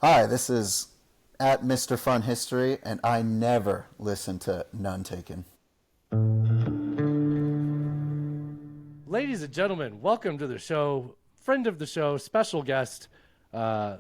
Hi, this is at Mr. Fun History, and I never listen to None Taken. Ladies and gentlemen, welcome to the show. Friend of the show, special guest. Uh,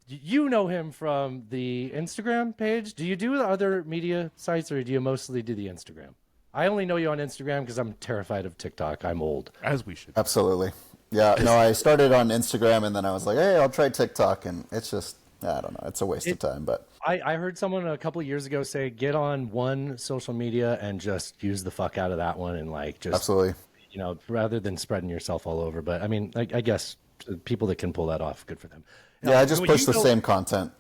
you know him from the Instagram page. Do you do other media sites or do you mostly do the Instagram? I only know you on Instagram because I'm terrified of TikTok. I'm old. As we should. Absolutely. Yeah, no, I started on Instagram and then I was like, hey, I'll try TikTok, and it's just, I don't know, it's a waste of It, time, but I heard someone a couple of years ago say, get on one social media and just use the fuck out of that one and like just, absolutely. rather than spreading yourself all over. But I mean, I guess people that can pull that off, good for them. Yeah, Now, I just push the same content.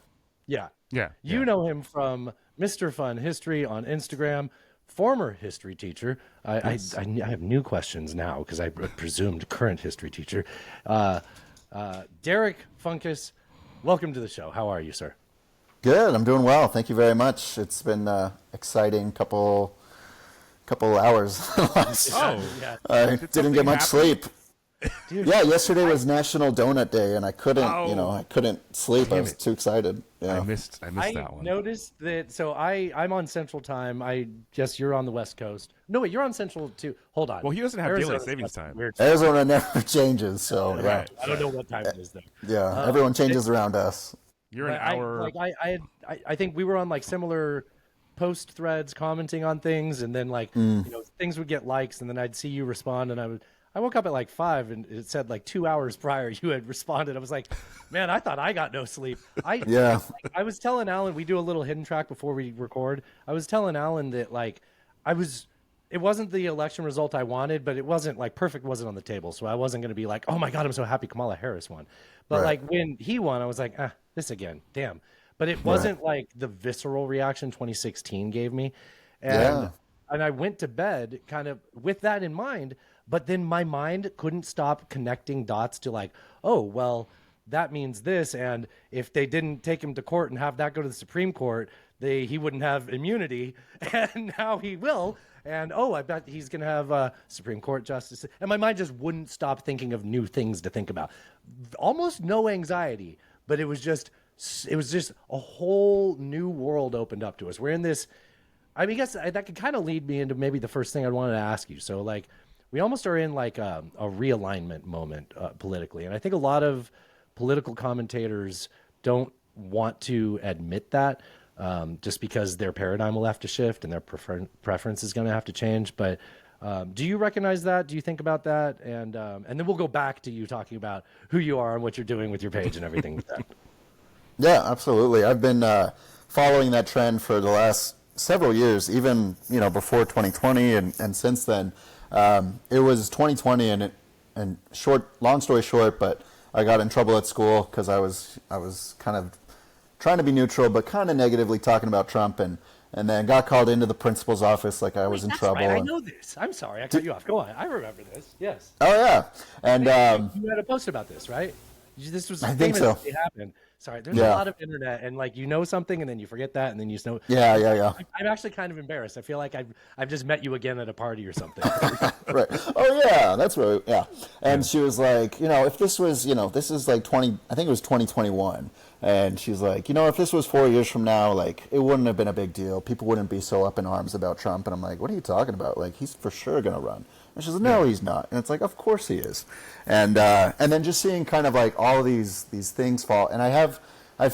Yeah. Yeah. You know him from Mr. Fun History on Instagram, former history teacher. I have new questions now because I presumed current history teacher. Uh, Derek Funkus, welcome to the show. How are you, sir? Good, I'm doing well. Thank you very much. It's been exciting couple hours. Oh, Yeah. I did didn't something get much happen? sleep. Dude, Yeah, yesterday was National Donut Day, and I couldn't, Oh. I couldn't sleep. I Damn was it. too excited. Yeah. I missed I that one. noticed that. So I'm on Central Time. I guess you're on the West Coast. No, wait, you're on Central too. Hold on. Well, he doesn't have daylight Arizona's savings fucking time. Weird. Arizona never changes, so yeah. Right. I don't know what time it is there. Yeah, everyone changes around us. You're an But hour. I think we were on like similar post threads commenting on things, and then like things would get likes, and then I'd see you respond, and I woke up at like 5, and it said like 2 hours prior you had responded. I was like, man, I thought I got no sleep. Yeah, I was telling Alan, we do a little hidden track before we record. I was telling Alan that like I was. It wasn't the election result I wanted, but it wasn't like perfect wasn't on the table. So I wasn't going to be like, oh my God, I'm so happy Kamala Harris won. But Right. like when he won, I was like, this again, damn. But it wasn't like the visceral reaction 2016 gave me. And Yeah. and I went to bed kind of with that in mind, but then my mind couldn't stop connecting dots to like, oh, well, that means this, and if they didn't take him to court and have that go to the Supreme Court, he wouldn't have immunity, and now he will. And oh, I bet he's gonna have Supreme Court justice. And my mind just wouldn't stop thinking of new things to think about. Almost no anxiety, but it was just a whole new world opened up to us. We're in this. I mean, I guess that could kind of lead me into maybe the first thing I wanted to ask you. So, like, we almost are in like a realignment moment politically, and I think a lot of political commentators don't want to admit that, just because their paradigm will have to shift and their preference is going to have to change. But do you recognize that? Do you think about that? And then we'll go back to you talking about who you are and what you're doing with your page and everything with that. Yeah, absolutely. I've been following that trend for the last several years, even before 2020 and since then. It was 2020, and long story short, but I got in trouble at school because I was kind of trying to be neutral, but kind of negatively talking about Trump, and then got called into the principal's office like I was in That's trouble. right. I and- know this. I'm sorry. I cut you off. Go on. I remember this. Yes. oh yeah, and You had a post about this, right? This was I think famous. so. It happened. Sorry, there's a Yeah. lot of internet, and like something, and then you forget that, and then you know. yeah. I'm actually kind of embarrassed. I feel like I've just met you again at a party or something. Right. Oh yeah, that's right. Yeah. And she was like, if this was, this is like 20, I think it was 2021. And she's like, if this was 4 years from now, like it wouldn't have been a big deal. People wouldn't be so up in arms about Trump. And I'm like, what are you talking about? Like he's for sure going to run. And she's like, no, he's not. And it's like, of course he is. And then just seeing kind of like all of these things fall. And I have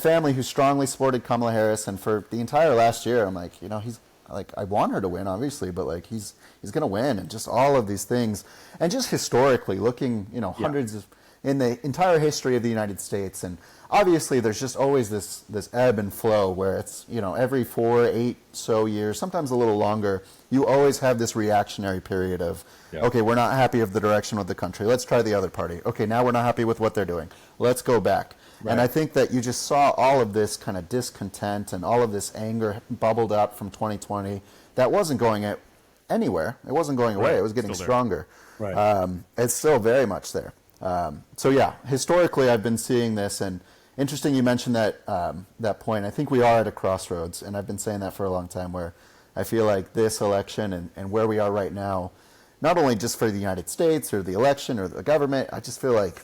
family who strongly supported Kamala Harris. And for the entire last year, I'm like, he's like, I want her to win, obviously, but like he's going to win, and just all of these things, and just historically looking, hundreds of in the entire history of the United States, and obviously there's just always this ebb and flow where it's every 4, 8 so years, sometimes a little longer, you always have this reactionary period of okay, we're not happy of the direction of the country, let's try the other party. Okay, now we're not happy with what they're doing, let's go back. Right. And I think that you just saw all of this kind of discontent and all of this anger bubbled up from 2020 that wasn't going anywhere. It wasn't going away. Right. It was getting Still there. stronger. Right. It's still very much there. So yeah, historically I've been seeing this, and interesting you mentioned that point. I think we are at a crossroads, and I've been saying that for a long time, where I feel like this election and where we are right now, not only just for the United States or the election or the government, I just feel like,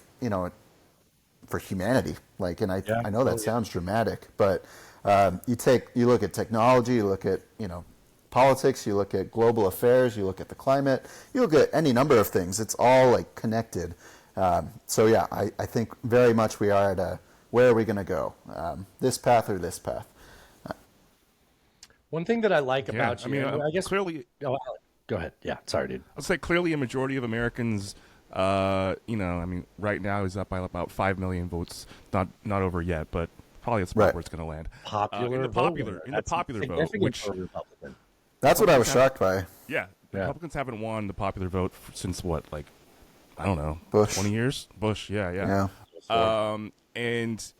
for humanity. Like, and Yeah. I know that sounds dramatic, but you look at technology, you look at politics, you look at global affairs, you look at the climate, you look at any number of things. It's all like connected. So yeah, I think very much we are at a where are we going to go? This path or this path? One thing that I like Yeah, about I you, mean, and I guess. clearly, Oh, Alec, go ahead. Yeah, sorry, dude. I'll say clearly a majority of Americans, I mean, right now is up by about 5 million votes. Not over yet, but probably that's about Right. where it's going to land. Popular in the vote popular winner. in the That's popular vote, significant which for a Republican. That's what I was shocked by. yeah, Yeah. Republicans haven't won the popular vote since what, like, I don't know, Bush. 20 years. Bush, yeah. Yeah. And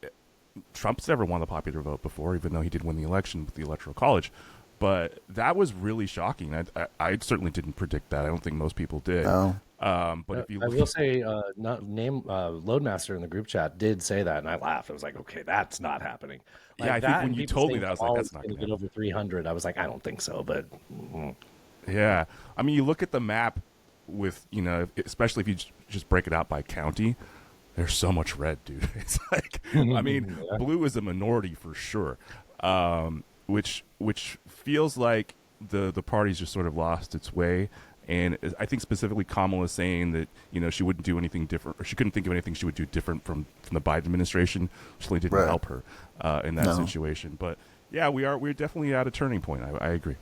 Trump's never won the popular vote before, even though he did win the election with the Electoral College. But that was really shocking. I certainly didn't predict that. I don't think most people did. No. But if you I will say, Loadmaster in the group chat did say that, and I laughed. I was like, okay, that's not happening. Like Yeah, I think that, when and you people told me saying that, I was like, Kamala that's not gonna gonna get over 300. I was like, I don't think so, but Yeah, I mean, you look at the map with especially if you just break it out by county. There's so much red, dude. It's like, I mean, blue is a minority for sure, which feels like the party's just sort of lost its way. And I think specifically Kamala saying that she wouldn't do anything different, or she couldn't think of anything she would do different from the Biden administration. Certainly didn't Right. help her in that situation. But yeah, we're definitely at a turning point. I agree.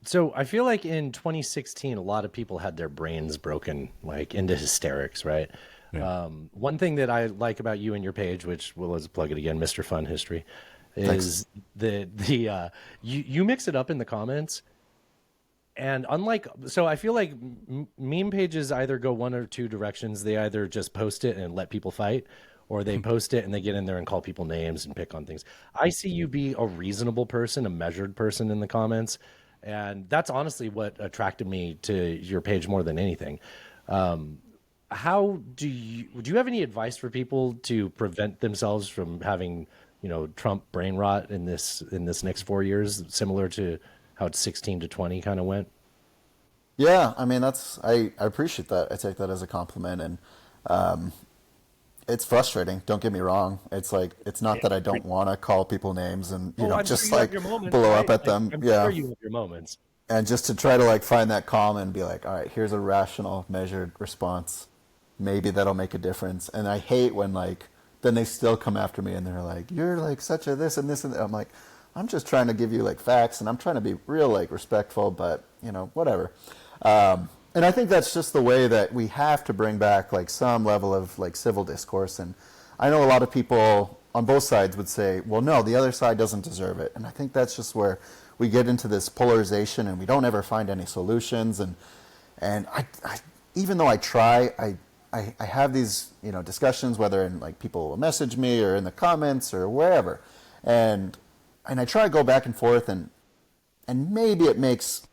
So I feel like in 2016, a lot of people had their brains broken, like into hysterics, right? Yeah. One thing that I like about you and your page, which let's plug it again, Mr. Fun History, is you mix it up in the comments. And so I feel like meme pages either go one or two directions. They either just post it and let people fight, or they post it and they get in there and call people names and pick on things. I see you be a reasonable person, a measured person in the comments. And that's honestly what attracted me to your page more than anything. How do you have any advice for people to prevent themselves from having, Trump brain rot in this next 4 years, similar to how 16 to 20 kind of went? Yeah, I mean I appreciate that. I take that as a compliment, and it's frustrating. Don't get me wrong. It's like it's not that I don't want to call people names and I'm just sure you have like your moments, blow right? up at them. I'm Yeah, sure you have your moments. and just to try to like find that calm and be like, all right, here's a rational, measured response. Maybe that'll make a difference. And I hate when like then they still come after me and they're like, you're like such a this and this and that. I'm like, I'm just trying to give you like facts and I'm trying to be real like respectful, but whatever. And I think that's just the way that we have to bring back like some level of like civil discourse. And I know a lot of people on both sides would say, well, no, the other side doesn't deserve it. And I think that's just where we get into this polarization and we don't ever find any solutions. And I even though I try, I have these, discussions, whether in like people will message me or in the comments or wherever. And I try to go back and forth and maybe it makes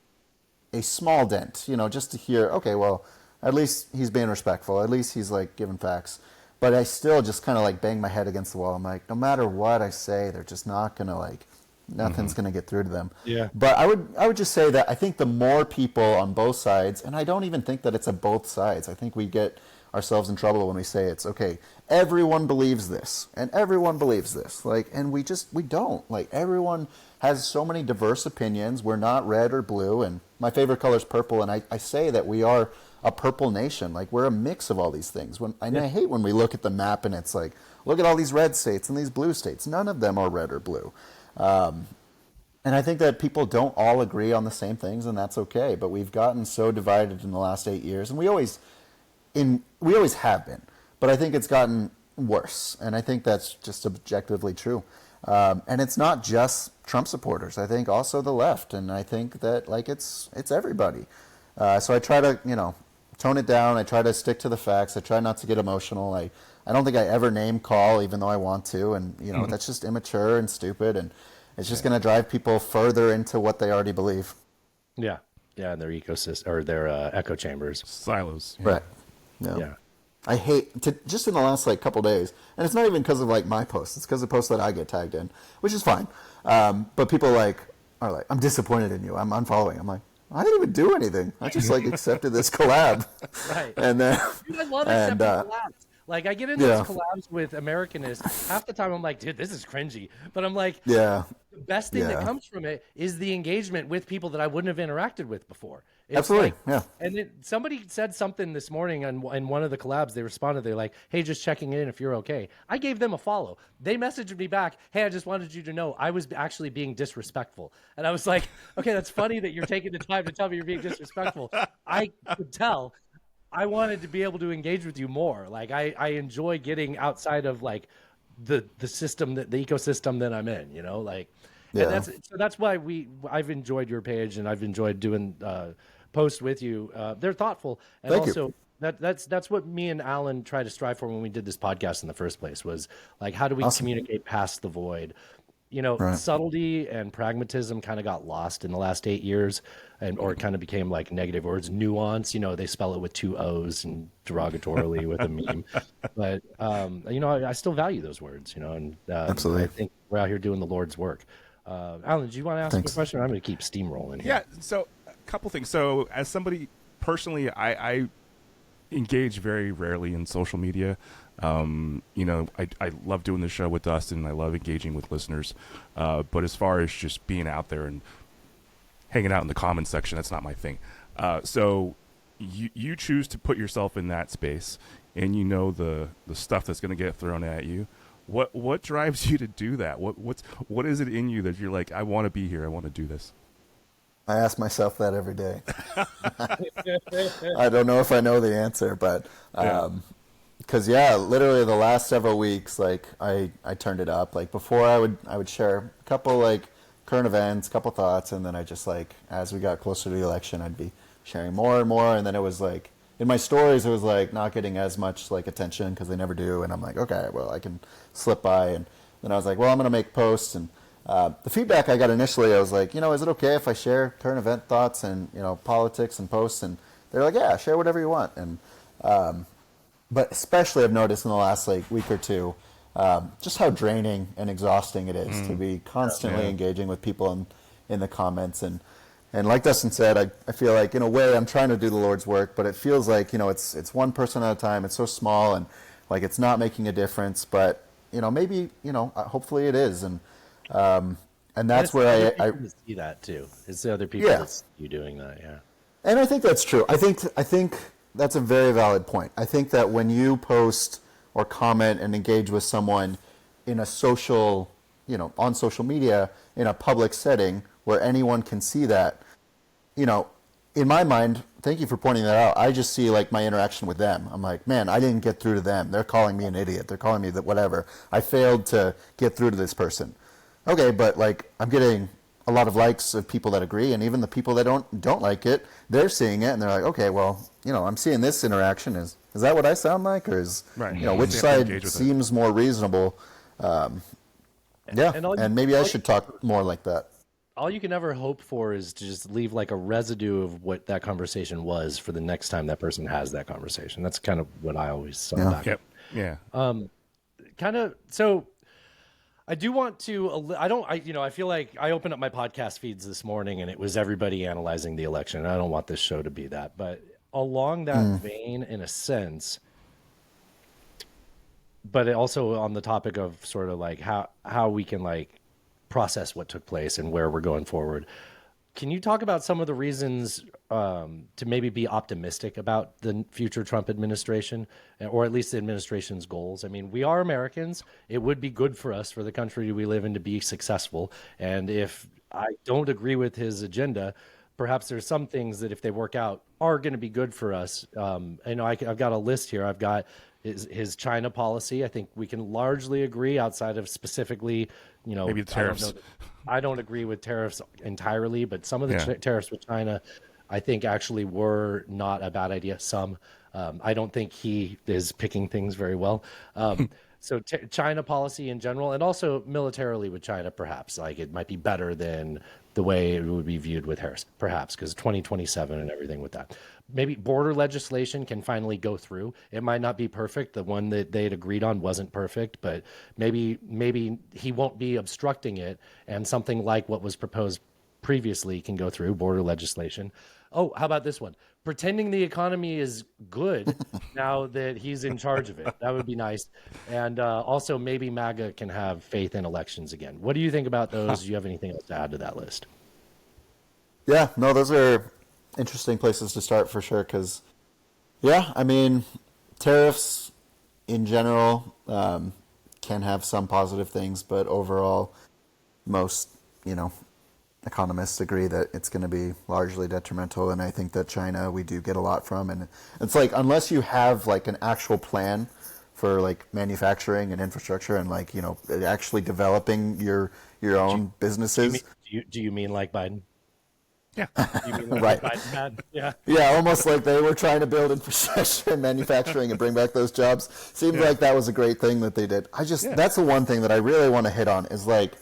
a small dent, just to hear, okay, well, at least he's being respectful. At least he's like giving facts. But I still just kind of like bang my head against the wall. I'm like, no matter what I say, they're just not going to like, nothing's going to get through to them. Yeah. But I would just say that I think the more people on both sides, and I don't even think that it's a both sides. I think we get ourselves in trouble when we say it's okay. Everyone believes this and everyone believes this. Like, and we don't. Like, everyone has so many diverse opinions. We're not red or blue, and my favorite color is purple, and I say that we are a purple nation. Like, we're a mix of all these things. I hate when we look at the map and it's like, look at all these red states and these blue states. None of them are red or blue. And I think that people don't all agree on the same things, and that's okay. But we've gotten so divided in the last 8 years, and we always have been. But I think it's gotten worse, and I think that's just objectively true. And it's not just Trump supporters. I think also the left, and I think that like it's everybody. So I try to tone it down. I try to stick to the facts. I try not to get emotional. I don't think I ever name call, even though I want to, and that's just immature and stupid, and it's just going to drive people further into what they already believe. Yeah, and their ecosystem or their echo chambers. Silos. Right. No. Yeah. I hate just in the last like couple days, and it's not even because of like my posts. It's because of posts that I get tagged in, which is fine. But people are like, I'm disappointed in you. I'm unfollowing. I'm like, I didn't even do anything. I just like accepted this collab, Right. and then Dude, I love and accepting collabs. Like I get into yeah, these collabs with Americanists. Half the time I'm like, dude, this is cringy. But I'm like, yeah, the best thing that yeah, comes from it is the engagement with people that I wouldn't have interacted with before. It's absolutely, like, yeah, and then somebody said something this morning in one of the collabs. They responded, they're like, hey, just checking in if you're okay. I gave them a follow. They messaged me back, hey, I just wanted you to know I was actually being disrespectful. And I was like, okay, that's funny that you're taking the time to tell me you're being disrespectful. I could tell. I wanted to be able to engage with you more. Like I enjoy getting outside of like the system, that the ecosystem that I'm in, you know, like, and yeah. that's why I've enjoyed your page, and I've enjoyed doing posts with you. They're thoughtful, and Thank you. also that's what me and Alan tried to strive for when we did this podcast in the first place, was like, how do we Awesome. communicate past the void? You know, Right. subtlety and pragmatism kind of got lost in the last 8 years, or it kind of became like negative words. Nuance, you know, they spell it with 2 O's and derogatorily with a meme. But you know, I still value those words, you know, and Absolutely. I think we're out here doing the Lord's work. Alan, do you want to ask me a Thanks. question? I'm going to keep steamrolling here. Yeah. So a couple things. So as somebody personally, I engage very rarely in social media. You know, I love doing the show with Dustin. I love engaging with listeners. But as far as just being out there and hanging out in the comments section, that's not my thing. So you choose to put yourself in that space, and you know the stuff that's going to get thrown at you. What drives you to do that? What is it in you that you're like, I want to be here. I want to do this. I ask myself that every day. I don't know if I know the answer, but because literally the last several weeks, like I turned it up. Like before, I would share a couple like current events, a couple thoughts, and then I just like as we got closer to the election, I'd be sharing more and more, and then it was like in my stories, it was like not getting as much like attention because they never do, and I'm like, okay, well I can slip by, and then I was like, well I'm gonna make posts and. The feedback I got initially, I was like, you know, is it okay if I share current event thoughts and, you know, politics and posts? And they're like, yeah, share whatever you want. And but especially I've noticed in the last like week or two, just how draining and exhausting it is to be constantly engaging with people in the comments. And like Dustin said, I feel like in a way I'm trying to do the Lord's work, but it feels like, you know, it's one person at a time. It's so small and like it's not making a difference. But, you know, maybe, you know, hopefully it is. And that's where I see that too. It's the other people Yeah. that see you doing that. Yeah. and I think that's true. I think that's a very valid point. I think that when you post or comment and engage with someone in a social, you know, on social media in a public setting where anyone can see that, you know, in my mind, thank you for pointing that out. I just see like my interaction with them. I'm like, man, I didn't get through to them. They're calling me an idiot. They're calling me that whatever. I failed to get through to this person. Okay, but like I'm getting a lot of likes of people that agree, and even the people that don't like it, they're seeing it, and they're like, okay, well, you know, I'm seeing this interaction. Is that what I sound like, or is Right. you know You which have to side engage with it. seems more reasonable? Yeah, And all you- and maybe I all should talk more like that. all you can ever hope for is to just leave like a residue of what that conversation was for the next time that person has that conversation. That's kind of what I always saw back. Yep. Yeah. Kind of. So I do want to, I feel like I opened up my podcast feeds this morning and it was everybody analyzing the election. I don't want this show to be that, but along that vein, in a sense, but it also on the topic of sort of like how we can like process what took place and where we're going forward. Can you talk about some of the reasons to maybe be optimistic about the future Trump administration, or at least the administration's goals? I mean, we are Americans. It would be good for us, for the country we live in, to be successful. And if I don't agree with his agenda, perhaps there's some things that if they work out are going to be good for us. I know I've got a list here. I've got his China policy. I think we can largely agree, outside of specifically, you know, Maybe the tariffs. I don't agree with tariffs entirely, but some of the Yeah. tariffs with China, I think actually were not a bad idea. Some, I don't think he is picking things very well. So China policy in general, and also militarily with China, perhaps like it might be better than the way it would be viewed with Harris, perhaps because 2027 and everything with that. Maybe border legislation can finally go through. It might not be perfect. The one that they had agreed on wasn't perfect, but maybe he won't be obstructing it, and something like what was proposed previously can go through border legislation. Oh, how about this one? Pretending the economy is good now that he's in charge of it. That would be nice. And also, maybe MAGA can have faith in elections again. What do you think about those? Do you have anything else to add to that list? Yeah, no, those are interesting places to start for sure. Because, yeah, I mean, tariffs in general can have some positive things, but overall, most, economists agree that it's going to be largely detrimental. And I think that China, we do get a lot from. And it's like, unless you have like an actual plan for like manufacturing and infrastructure and like, actually developing your own businesses. Do you mean like Biden? Yeah. You mean like Right. Biden had? Yeah. Yeah, almost like they were trying to build infrastructure and manufacturing and bring back those jobs. Seemed like that was a great thing that they did. That's the one thing that I really want to hit on is like,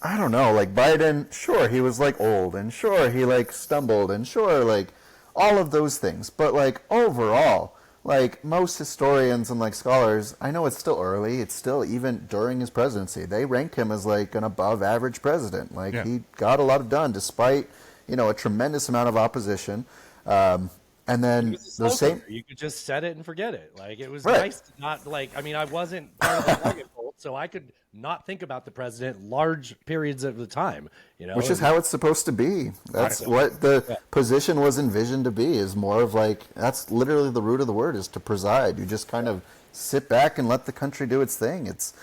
I don't know, like Biden, sure, he was like old and sure, he like stumbled and sure, like all of those things. But like overall, like most historians and like scholars, I know it's still early. It's still even during his presidency, they rank him as like an above average president. Like he got a lot done despite, a tremendous amount of opposition. And then the same, you could just set it and forget it. Like it was Right. nice to not like, I mean, I wasn't part of the target cult, so I could not think about the president large periods of the time, which is how it's supposed to be. That's what the position was envisioned to be, is more of like, that's literally the root of the word, is to preside. You just kind of sit back and let the country do its thing. It's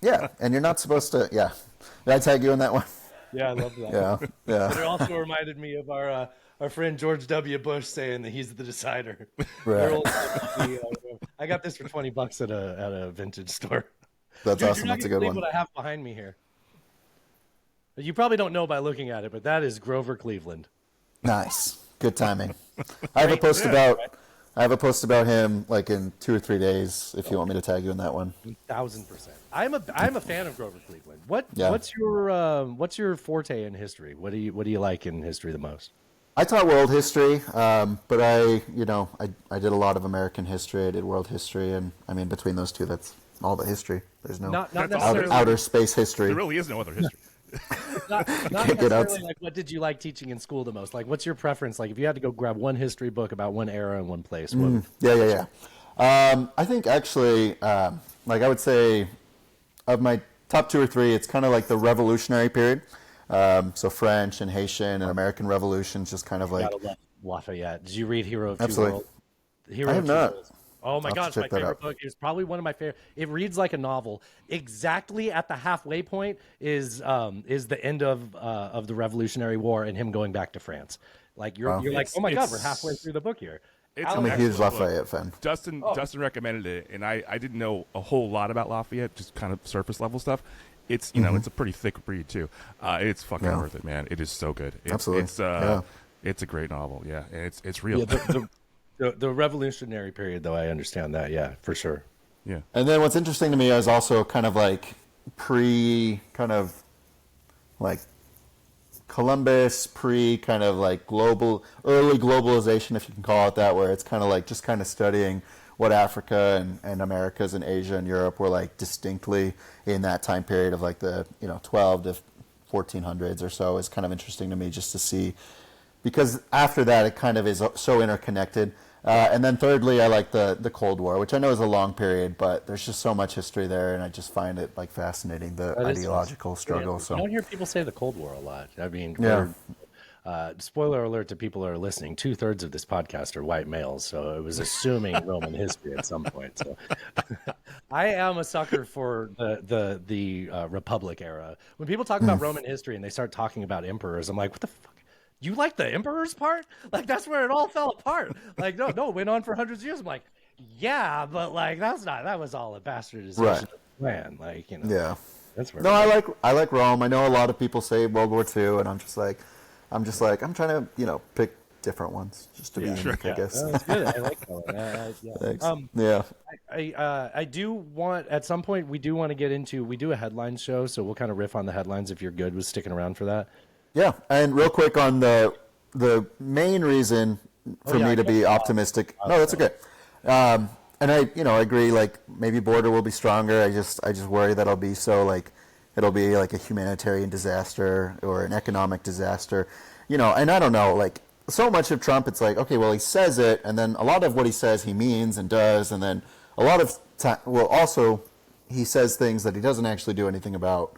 yeah, and you're not supposed to. Yeah, did I tag you in that one? Yeah, I love that. Yeah, yeah. But it also reminded me of our friend George W. Bush saying that he's the decider. Right. I got this for $20 at a vintage store. That's Dude, awesome. You're not That's a gonna good believe one. what I have behind me here. You probably don't know by looking at it, but that is Grover Cleveland. Nice, good timing. I have a post about him like in 2 or 3 days. If you want me to tag you in that one. 1,000%. I'm a fan of Grover Cleveland. Yeah. What's your forte in history? What do you like in history the most? I taught world history, but I did a lot of American history. I did world history, and I mean between those two, that's all the history. There's no Not necessarily outer space history. There really is no other history. not Can't get out. necessarily like what did you like teaching in school the most? Like what's your preference? Like if you had to go grab one history book about one era and one place, what would Yeah. I think actually, like I would say, of my top 2 or 3, it's kind of like the Revolutionary period. So French and Haitian and American Revolutions, just kind of like. gotta love Lafayette. Did you read Hero of Two Absolutely. Worlds? Hero I of have Two not. Worlds. Oh my I'll have gosh, to my check that favorite out. book. It's probably one of my favorite. It reads like a novel. Exactly at the halfway point is the end of the Revolutionary War and him going back to France. Like you're like, oh my god, we're halfway through the book here. It's I'm an a huge excellent book. Lafayette fan. Dustin recommended it, and I didn't know a whole lot about Lafayette, just kind of surface level stuff. It's it's a pretty thick read too. It's fucking worth it, man. It is so good. Absolutely. It's a great novel. Yeah, and it's real. Yeah, the Revolutionary period, though, I understand that. Yeah, for sure. Yeah. And then what's interesting to me is also kind of like early globalization, if you can call it that, where it's kind of like just kind of studying what Africa and Americas and Asia and Europe were like distinctly in that time period of like the 12 to 1400s or so is kind of interesting to me just to see, because after that it kind of is so interconnected. And then thirdly, I like the Cold War, which I know is a long period, but there's just so much history there, and I just find it like fascinating, the ideological struggle. So I don't hear people say the Cold War a lot. I mean, Yeah. spoiler alert to people who are listening: 2/3 of this podcast are white males, so it was assuming Roman history at some point. So I am a sucker for the Republic era. When people talk about Roman history and they start talking about emperors, I'm like, what the fuck? You like the emperor's part? Like that's where it all fell apart. Like no, it went on for hundreds of years. I'm like, yeah, but like that was all a bastardization Right. of the plan. Like yeah. that's where. No, I like Rome. I know a lot of people say World War II, and I'm trying to pick different ones just to be unique, I guess. That's good. I like that one. Yeah. Thanks. Yeah. I do want at some point we do want to get into we do a headline show, so we'll kind of riff on the headlines if you're good with sticking around for that. Yeah, and real quick on the main reason for me to be optimistic. No, that's okay. And I agree. Like maybe border will be stronger. I just worry that I'll be so like it'll be like a humanitarian disaster or an economic disaster, and I don't know, like so much of Trump, it's like, okay, well, he says it, and then a lot of what he says he means and does, and then a lot of time, well, also he says things that he doesn't actually do anything about.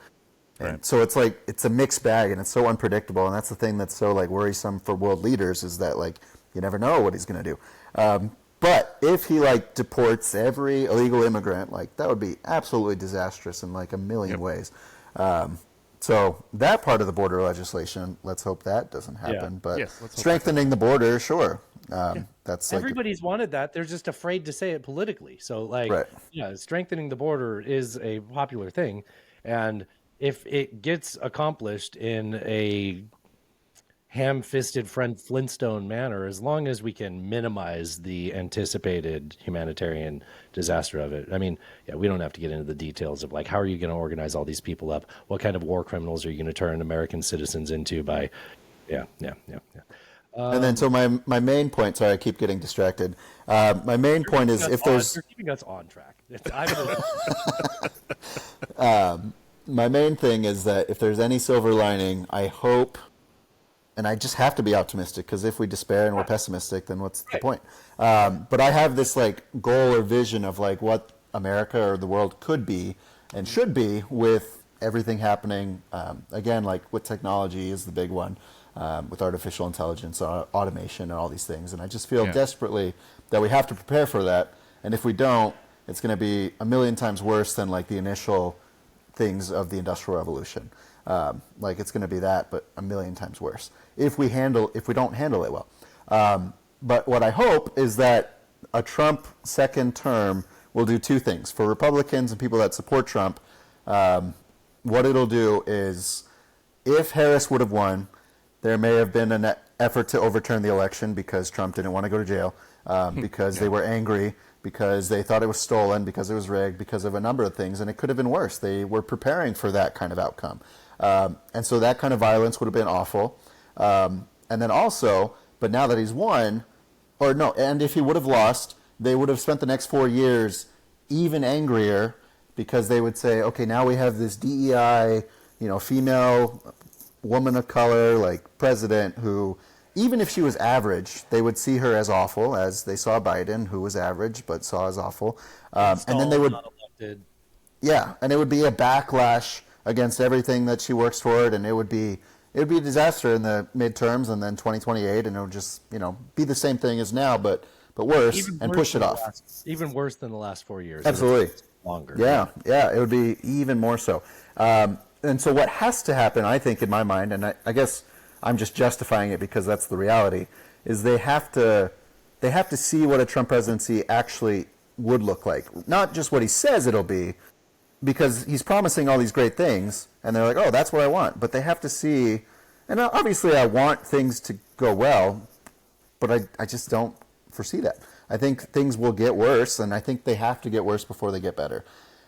Right. And so it's like it's a mixed bag, and it's so unpredictable, and that's the thing that's so like worrisome for world leaders is that like you never know what he's going to do. But if he like deports every illegal immigrant, like that would be absolutely disastrous in like a million ways. So that part of the border legislation, let's hope that doesn't happen. Yeah. But Yes, let's hope strengthening the border, sure. That's like Everybody's wanted that. They're just afraid to say it politically. So, like, Right. yeah, strengthening the border is a popular thing. And if it gets accomplished in a ham-fisted Fred Flintstone manner, as long as we can minimize the anticipated humanitarian disaster of it. I mean, yeah, we don't have to get into the details of like how are you going to organize all these people up? What kind of war criminals are you going to turn American citizens into by? Yeah. and then so my main point. Sorry, I keep getting distracted. My main point is if there's You're keeping us on track. my main thing is that if there's any silver lining, I hope, and I just have to be optimistic because if we despair and we're pessimistic, then what's the point? But I have this like goal or vision of like what America or the world could be and should be with everything happening. Again, like with technology is the big one, with artificial intelligence, automation, and all these things. And I just feel desperately that we have to prepare for that. And if we don't, it's going to be a million times worse than like the initial things of the Industrial Revolution. Like it's going to be that, but a million times worse if we don't handle it well. But what I hope is that a Trump second term will do two things for Republicans and people that support Trump. What it'll do is, if Harris would have won, there may have been an effort to overturn the election because Trump didn't want to go to jail, because they were angry, because they thought it was stolen, because it was rigged, because of a number of things, and it could have been worse. They were preparing for that kind of outcome. And so that kind of violence would have been awful. And then also, but now that he's won, or no, and if he would have lost, they would have spent the next 4 years even angrier because they would say, okay, now we have this DEI, female woman of color, like president who, even if she was average, they would see her as awful, as they saw Biden, who was average but saw as awful. And then they would, and it would be a backlash against everything that she works toward, and it would be a disaster in the midterms, and then 2028, and it would just be the same thing as now, but worse, and push it off. Even worse than the last 4 years. Absolutely. Longer. Yeah, it would be even more so. And so what has to happen, I think, in my mind, and I guess I'm just justifying it because that's the reality, is they have to see what a Trump presidency actually would look like. Not just what he says it'll be, because he's promising all these great things, and they're like, oh, that's what I want. But they have to see, and obviously I want things to go well, but I just don't foresee that. I think things will get worse, and I think they have to get worse before they get better.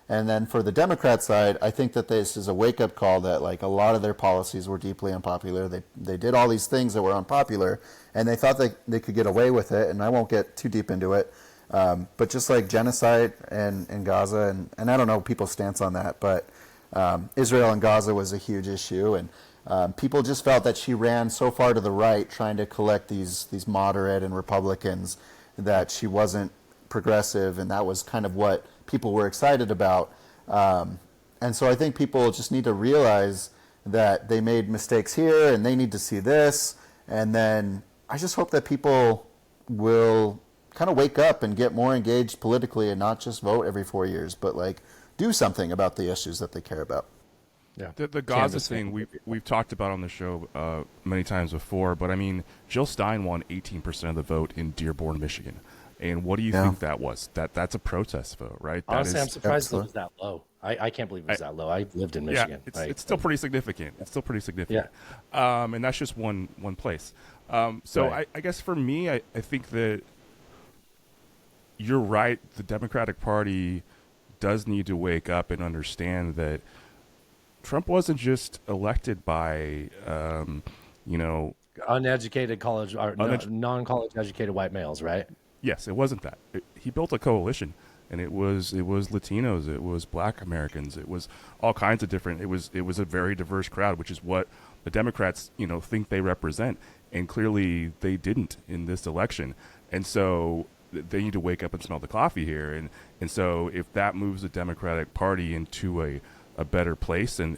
And then for the Democrat side, I think that this is a wake-up call that like a lot of their policies were deeply unpopular. They did all these things that were unpopular, and they thought they could get away with it, and I won't get too deep into it. But just like genocide in Gaza, and I don't know people's stance on that, but Israel and Gaza was a huge issue, and people just felt that she ran so far to the right trying to collect these moderate and Republicans that she wasn't progressive, and that was kind of what people were excited about. And so I think people just need to realize that they made mistakes here, and they need to see this, and then I just hope that people will kind of wake up and get more engaged politically and not just vote every 4 years, but like do something about the issues that they care about. Yeah. The Gaza thing we've talked about on the show many times before, but I mean, Jill Stein won 18% of the vote in Dearborn, Michigan. And what do you think that was? That's a protest vote, right? Honestly, I'm surprised it was that low. I can't believe it was that low. I lived in Michigan. Yeah, it's still pretty significant. It's still pretty significant. Yeah. And that's just one place. So right. I guess for me, I think that you're right. The Democratic Party does need to wake up and understand that Trump wasn't just elected by, uneducated non-college educated white males, right? Yes, it wasn't that. He built a coalition. and it was Latinos, it was Black Americans, it was all kinds of different. It was a very diverse crowd, which is what the Democrats, think they represent, and clearly they didn't in this election. And so they need to wake up and smell the coffee here. And so if that moves the Democratic Party into a better place and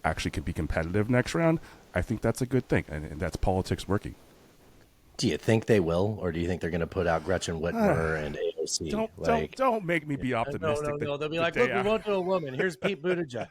actually can be competitive next round, I think that's a good thing, and that's politics working. Do you think they will, or do you think they're going to put out Gretchen Whitmer and AOC? Don't make me be optimistic. No. They'll be like, look, we vote to a woman. Here's Pete Buttigieg.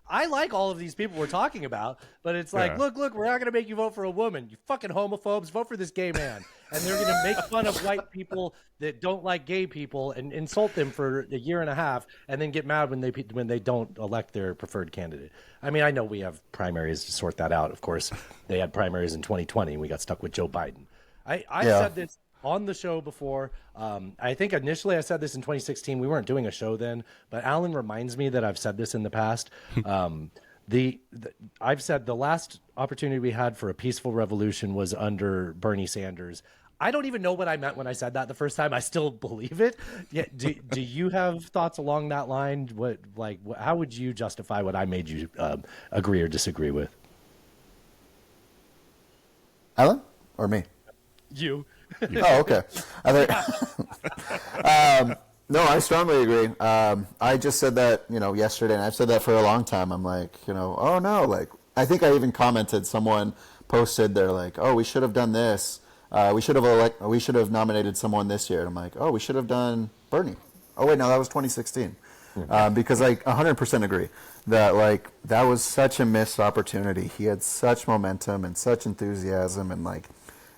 I like all of these people we're talking about, but it's like, look, we're not going to make you vote for a woman. You fucking homophobes, vote for this gay man. And they're going to make fun of white people that don't like gay people and insult them for a year and a half, and then get mad when they don't elect their preferred candidate. I mean, I know we have primaries to sort that out. Of course, they had primaries in 2020, and we got stuck with Joe Biden. I said this on the show before. I think initially I said this in 2016. We weren't doing a show then, but Alan reminds me that I've said this in the past. I've said the last opportunity we had for a peaceful revolution was under Bernie Sanders. I don't even know what I meant when I said that the first time. I still believe it. Yeah. Do you have thoughts along that line? How would you justify what I made you agree or disagree with? Alan or me? You. Oh, okay. No, I strongly agree. I just said that, yesterday, and I've said that for a long time. I'm like, oh no, like, I think I even commented, someone posted, they're like, oh, we should have done this. We should have nominated someone this year. And I'm like, oh, we should have done Bernie. Oh wait, no, that was 2016. Because I 100% agree that like that was such a missed opportunity. He had such momentum and such enthusiasm, and like,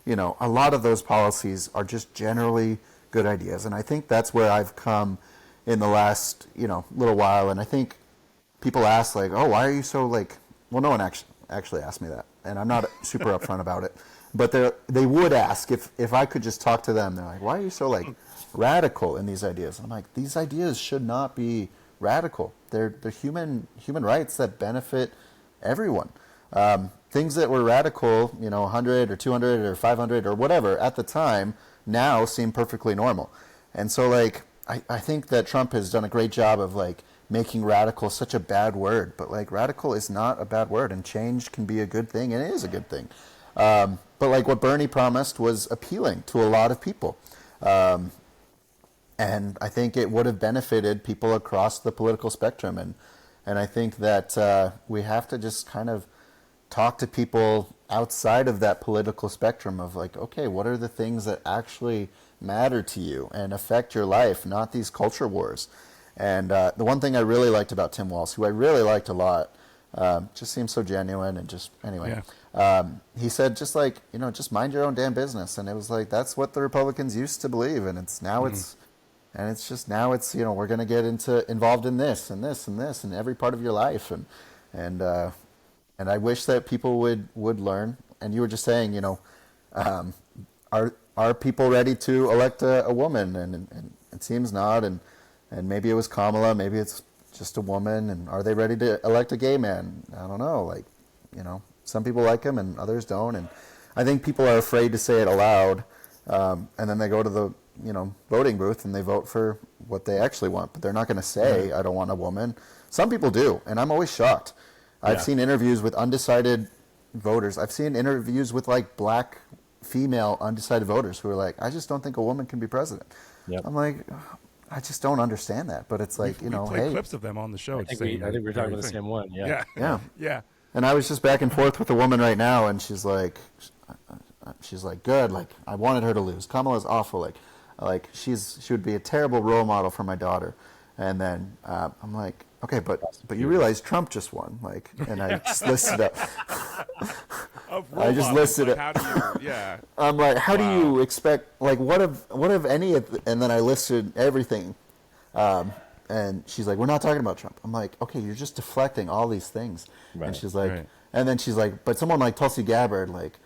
a lot of those policies are just generally good ideas. And I think that's where I've come in the last, little while. And I think people ask like, oh, why are you so like, well, no one actually asked me that. And I'm not super upfront about it. But they would ask if I could just talk to them. They're like, why are you so like radical in these ideas? I'm like, these ideas should not be radical. They're human rights that benefit everyone. Things that were radical, 100 or 200 or 500 or whatever at the time now seem perfectly normal. And so like I think that Trump has done a great job of like making radical such a bad word, but like radical is not a bad word, and change can be a good thing, and it is a good thing. But like what Bernie promised was appealing to a lot of people. And I think it would have benefited people across the political spectrum. And I think that we have to just kind of talk to people outside of that political spectrum of like, okay, what are the things that actually matter to you and affect your life, not these culture wars. And the one thing I really liked about Tim Walz, who I really liked a lot, just seems so genuine and just, anyway. Yeah. He said, just like, just mind your own damn business. And it was like, that's what the Republicans used to believe. And it's now we're going to get involved in this and this and this and every part of your life. And I wish that people would learn. And you were just saying, are people ready to elect a woman? And it seems not. And maybe it was Kamala, maybe it's just a woman. And are they ready to elect a gay man? I don't know. Like, some people like him and others don't. And I think people are afraid to say it aloud. And then they go to the, voting booth and they vote for what they actually want. But they're not going to say, I don't want a woman. Some people do. And I'm always shocked. I've seen interviews with undecided voters. I've seen interviews with like black female undecided voters who are like, I just don't think a woman can be president. Yep. I'm like, I just don't understand that. But it's like, we played clips of them on the show. I think we're talking about the same one. Yeah. And I was just back and forth with a woman right now, and she's like, good. Like, I wanted her to lose. Kamala's awful. Like she would be a terrible role model for my daughter. And then I'm like, okay, but you realize Trump just won, like, and I just listed up. I just listed it. How do you, I'm like, how do you expect? Like, what if any of? And then I listed everything. And she's like, we're not talking about Trump. I'm like, okay, you're just deflecting all these things. Right. And she's like, and then she's like, but someone like Tulsi Gabbard, like,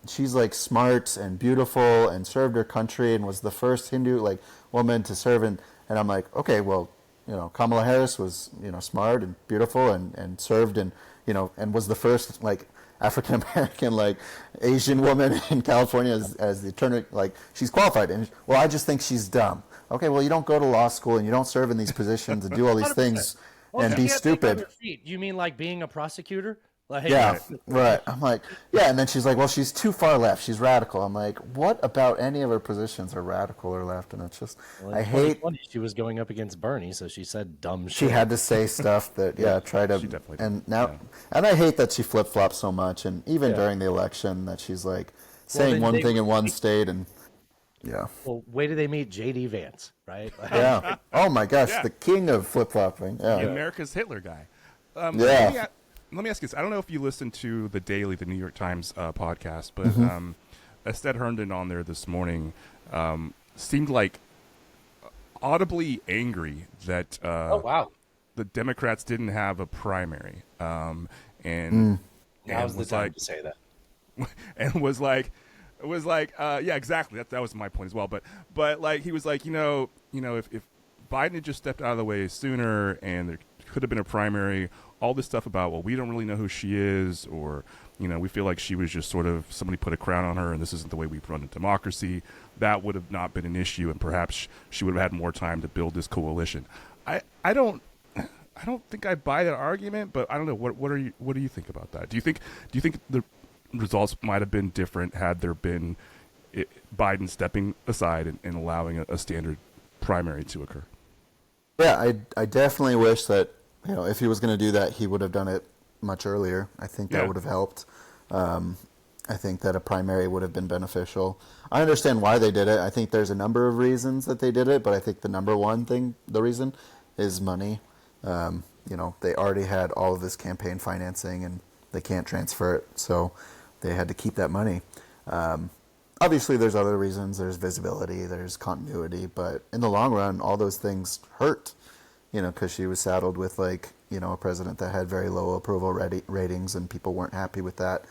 she's like smart and beautiful and served her country and was the first Hindu like woman to serve. And I'm like, okay, well, Kamala Harris was, smart and beautiful and served and, and was the first like African American, like Asian woman in California as the attorney, like she's qualified. And well, I just think she's dumb. okay, well, you don't go to law school and you don't serve in these positions and do all these 100%. things Well, and she be can't think on stupid. her feet. You mean like being a prosecutor? Like, Yeah, right. I'm like, yeah, and then she's like, well, she's too far left. She's radical. I'm like, what about any of her positions are radical or left? And it's just, well, I in hate. 2020, she was going up against Bernie, so she said dumb She shit. had to say stuff that, yeah, try to, she definitely and did, now, yeah. and I hate that she flip flops so much, and even Yeah. during the election, that she's like saying then one they thing in would one make- state, and yeah, Well, wait till they meet J.D. Vance, right? yeah. Oh my gosh, Yeah. the king of flip flopping. Yeah, America's Hitler guy. Yeah. Let me ask you this. I don't know if you listened to the Daily, the New York Times podcast, but Ested Herndon on there this morning seemed like audibly angry that Oh wow, the Democrats didn't have a primary, and now's the was time like, to say that. and was like, yeah, exactly. That was my point as well. But like he was like, if Biden had just stepped out of the way sooner, and there could have been a primary, all this stuff about, well, we don't really know who she is, or we feel like she was just sort of somebody put a crown on her, and this isn't the way we run a democracy. That would have not been an issue, and perhaps she would have had more time to build this coalition. I don't think I buy that argument, but I don't know. What do you think about that? Do you think the results might have been different had there been Biden stepping aside and allowing a standard primary to occur? Yeah, I definitely wish that, if he was going to do that, he would have done it much earlier. I think that Yeah. would have helped. I think that a primary would have been beneficial. I understand why they did it. I think there's a number of reasons that they did it, but I think the number one thing, the reason, is money. They already had all of this campaign financing, and they can't transfer it, so they had to keep that money. Obviously, there's other reasons. There's visibility, there's continuity, but in the long run, all those things hurt. Because she was saddled with a president that had very low approval ratings, and people weren't happy with that.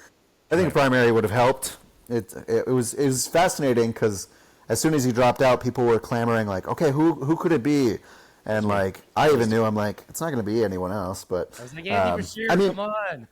I think primary would have helped. It was fascinating because as soon as he dropped out, people were clamoring like, okay, who could it be? And I even knew, I'm like, it's not going to be anyone else. But I was like, Andy Bashir, come on.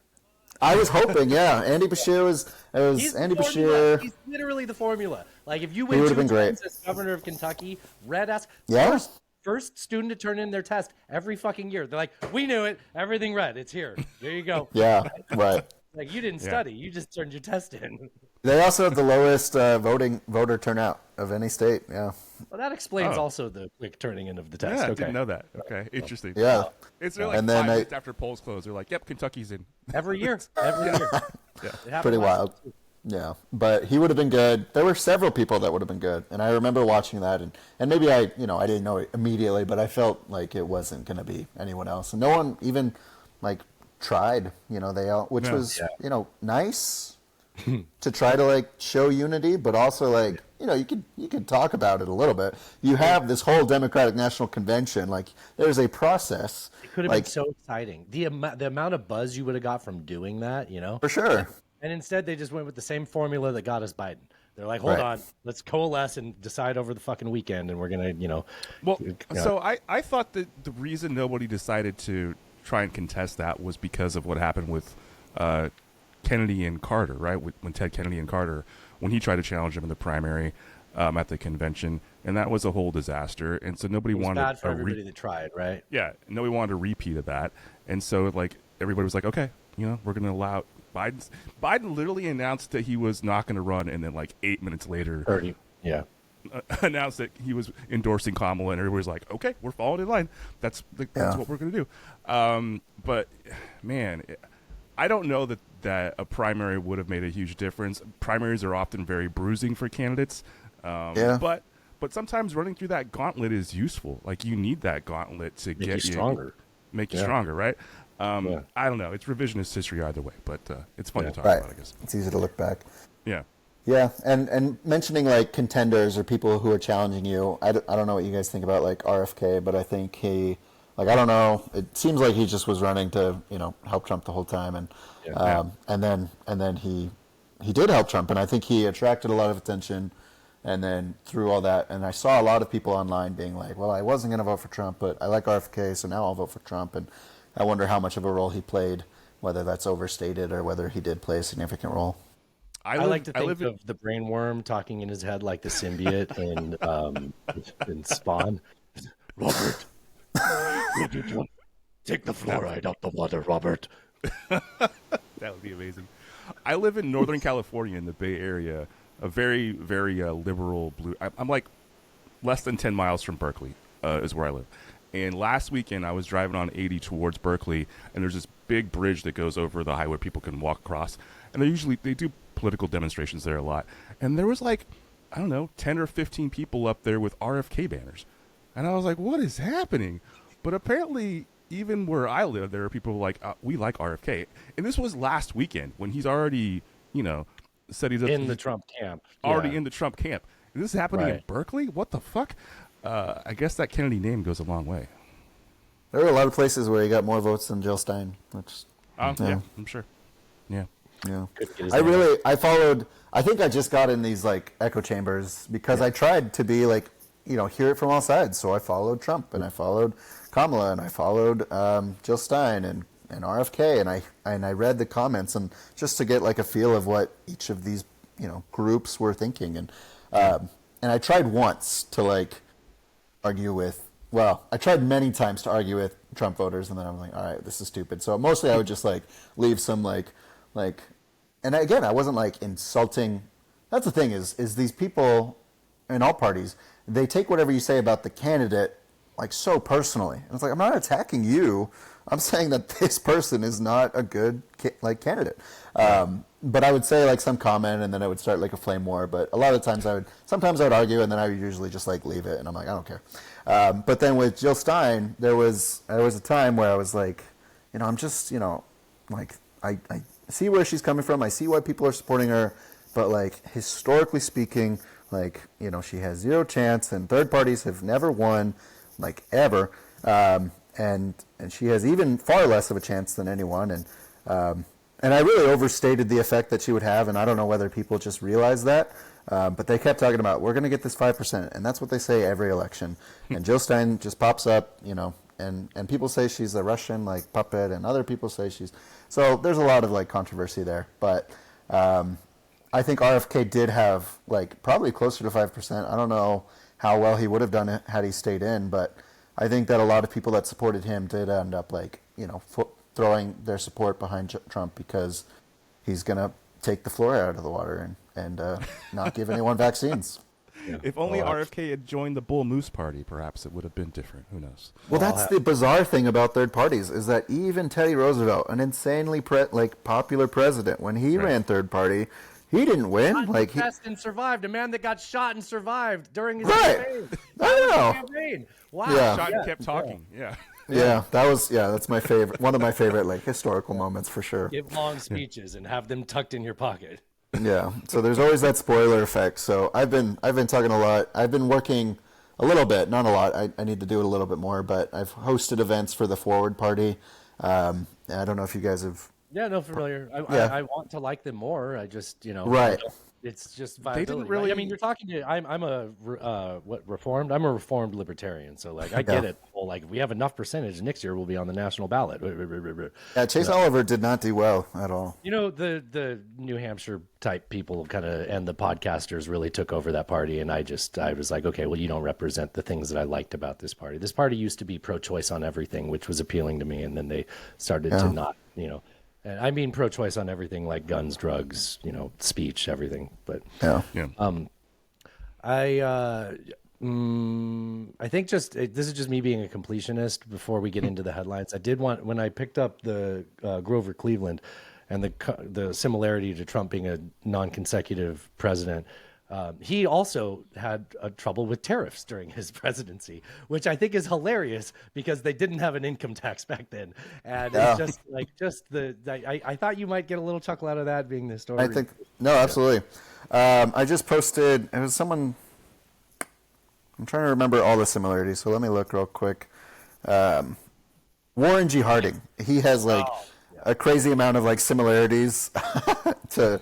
I was hoping, yeah. Andy Bashir was He's Andy the formula. Bashir. He's literally the formula. Like if you He win would two have been times great. as governor of Kentucky, red ass Yeah. first student to turn in their test every fucking year. They're like, we knew it. Everything red. It's here. There you go. Yeah, right. Like you didn't study. You just turned your test in. They also have the lowest voter turnout of any state. Yeah, Well, that explains Oh. also the quick turning in of the Yeah, test. I okay. didn't know that. Okay, interesting. yeah. It's really like And then 5 I- minutes after polls close. They're like, "Yep, Kentucky's in." Every year. Every year. Yeah. It happened Pretty last wild. year. Yeah, but he would have been good. There were several people that would have been good, and I remember watching that, and maybe I didn't know it immediately, but I felt like it wasn't going to be anyone else, and no one even tried. They all, which Yeah. was Yeah. Nice to try to show unity, but also you could talk about it a little bit. You have this whole Democratic National Convention, there's a process. It could have been so exciting. The amount of buzz you would have got from doing that, For sure. And instead, they just went with the same formula that got us Biden. They're like, hold Right. on, let's coalesce and decide over the fucking weekend, and we're gonna, Well, Yeah. so I thought that the reason nobody decided to try and contest that was because of what happened with Kennedy and Carter, right? When Ted Kennedy and Carter, when he tried to challenge him in the primary at the convention, and that was a whole disaster. And so nobody it was wanted bad for a everybody that tried, right? yeah, nobody wanted a repeat of that. And so everybody was like, okay, we're going to allow Biden literally announced that he was not going to run, and then 8 minutes later 30. Yeah. announced that he was endorsing Kamala, and everybody's like, okay, we're following in line. That's what we're going to do. But man, I don't know that a primary would have made a huge difference. Primaries are often very bruising for candidates. Yeah. But sometimes running through that gauntlet is useful. You need that gauntlet to Make get you stronger. Make you Yeah. stronger, right? Yeah. I don't know. It's revisionist history either way, but it's fun to talk Right. about, I guess. It's easy to look back. Yeah. Yeah, and mentioning contenders or people who are challenging you, I don't know what you guys think about RFK, but I think he, I don't know, it seems like he just was running to help Trump the whole time, and and then he did help Trump, and I think he attracted a lot of attention, and then through all that, and I saw a lot of people online being like, well, I wasn't going to vote for Trump, but I like RFK, so now I'll vote for Trump, and I wonder how much of a role he played, whether that's overstated or whether he did play a significant role. I like to think of the brainworm talking in his head like the symbiote in Spawn. Robert, take the fluoride out the water, Robert. That would be amazing. I live in Northern California in the Bay Area, a very, very liberal blue. I'm like less than 10 miles from Berkeley is where I live. And last weekend I was driving on 80 towards Berkeley, and there's this big bridge that goes over the highway people can walk across. And they do political demonstrations there a lot. And there was like, I don't know, 10 or 15 people up there with RFK banners. And I was like, what is happening? But apparently, even where I live, there are people like, we like RFK. And this was last weekend when he's already, said he's in the Trump camp. Already in the Trump camp. Is this happening in Right. Berkeley? What the fuck? I guess that Kennedy name goes a long way. There are a lot of places where he got more votes than Jill Stein, which Yeah, I'm sure. Yeah. yeah. Couldn't get his I name. followed. I think I just got in these like echo chambers because I tried to be like, hear it from all sides. So I followed Trump and I followed Kamala and I followed Jill Stein and RFK and I read the comments and just to get like a feel of what each of these groups were thinking and I tried once to like argue with. Well, I tried many times to argue with Trump voters, and then I'm like, all right, this is stupid. So mostly I would just like leave some like, and again, I wasn't like insulting. That's the thing is these people in all parties, they take whatever you say about the candidate like so personally. And it's like, I'm not attacking you. I'm saying that this person is not a good candidate. But I would say like some comment, and then it would start like a flame war. But a lot of times sometimes I would argue, and then I would usually just like leave it, and I'm like, I don't care. But then with Jill Stein, there was a time where I was like, I'm just, like I see where she's coming from. I see why people are supporting her, but like historically speaking, like she has zero chance, and third parties have never won, like ever, and she has even far less of a chance than anyone, and I really overstated the effect that she would have, and I don't know whether people just realize that. But they kept talking about, we're going to get this 5%, and that's what they say every election. And Jill Stein just pops up, and people say she's a Russian like puppet, and other people say she's. So there's a lot of like controversy there. But I think RFK did have like probably closer to 5%. I don't know how well he would have done it had he stayed in, but I think that a lot of people that supported him did end up like throwing their support behind Trump because he's going to take the fluoride out of the water and not give anyone vaccines. Yeah. If only RFK had joined the Bull Moose Party, perhaps it would have been different. Who knows? Well, that's the bizarre thing about third parties is that even Teddy Roosevelt, an insanely popular president, when he ran third party, he didn't win. Like he and survived. A man that got shot and survived during his Right. campaign. I know. Campaign. Wow. Yeah. Shot and kept talking. Yeah. Yeah, that's my favorite. One of my favorite like historical moments for sure. Give long speeches and have them tucked in your pocket. Yeah. So there's always that spoiler effect. So I've been talking a lot. I've been working a little bit, not a lot. I need to do it a little bit more, but I've hosted events for the Forward Party. I don't know if you guys have. Yeah, no, familiar. Yeah. I want to like them more. I just, Right. It's just viability. didn't right? really- I mean, you're talking to. I'm a reformed. I'm a reformed libertarian. So like, I get Yeah. it. Well, like, if we have enough percentage next year, we'll be on the national ballot. Yeah, Chase Oliver did not do well at all. The New Hampshire type people kind of and the podcasters really took over that party, and I was like, okay, well, you don't represent the things that I liked about this party. This party used to be pro-choice on everything, which was appealing to me, and then they started to not, And I mean pro-choice on everything like guns, drugs, speech, everything. But Yeah. Yeah. I think this is just me being a completionist before we get into the headlines. I did want, when I picked up the Grover Cleveland and the similarity to Trump being a non-consecutive president, he also had trouble with tariffs during his presidency, which I think is hilarious because they didn't have an income tax back then. And it's I thought you might get a little chuckle out of that being the story. I think no, absolutely. I just posted. It was someone. I'm trying to remember all the similarities, so let me look real quick. Warren G. Harding. He has a crazy amount of like similarities to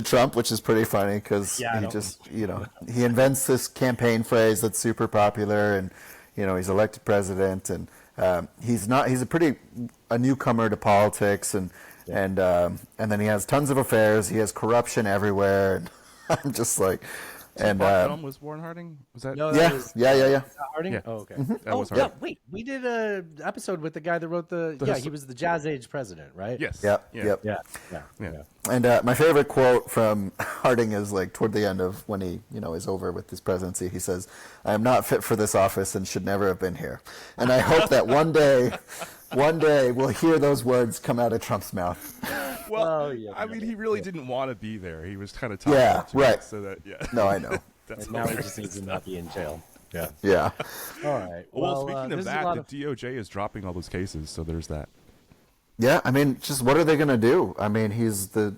Trump, which is pretty funny because he just he invents this campaign phrase that's super popular, and he's elected president, and he's a newcomer to politics, and and then he has tons of affairs. He has corruption everywhere. And I'm just like, and Film was Warren Harding. Was that? No, yeah, that was yeah. Harding. Yeah. Oh, okay. That was yeah. Harding. Wait, we did a episode with the guy that wrote the. Yeah, he was the Jazz Age president, right? Yes. Yep, Yeah. yep. Yeah. And my favorite quote from Harding is like toward the end of when he, is over with his presidency. He says, "I am not fit for this office and should never have been here." And I hope that one day we'll hear those words come out of Trump's mouth. Well, yeah, I mean, he really didn't want to be there. He was kind of Yeah, right. So that, No, I know. That's And now he hilarious. just needs to not be in jail. Yeah. Yeah. All right. Well, Well, speaking this of is a that, lot the DOJ is dropping all those cases, so there's that. Yeah, I mean, just what are they going to do? I mean, he's the,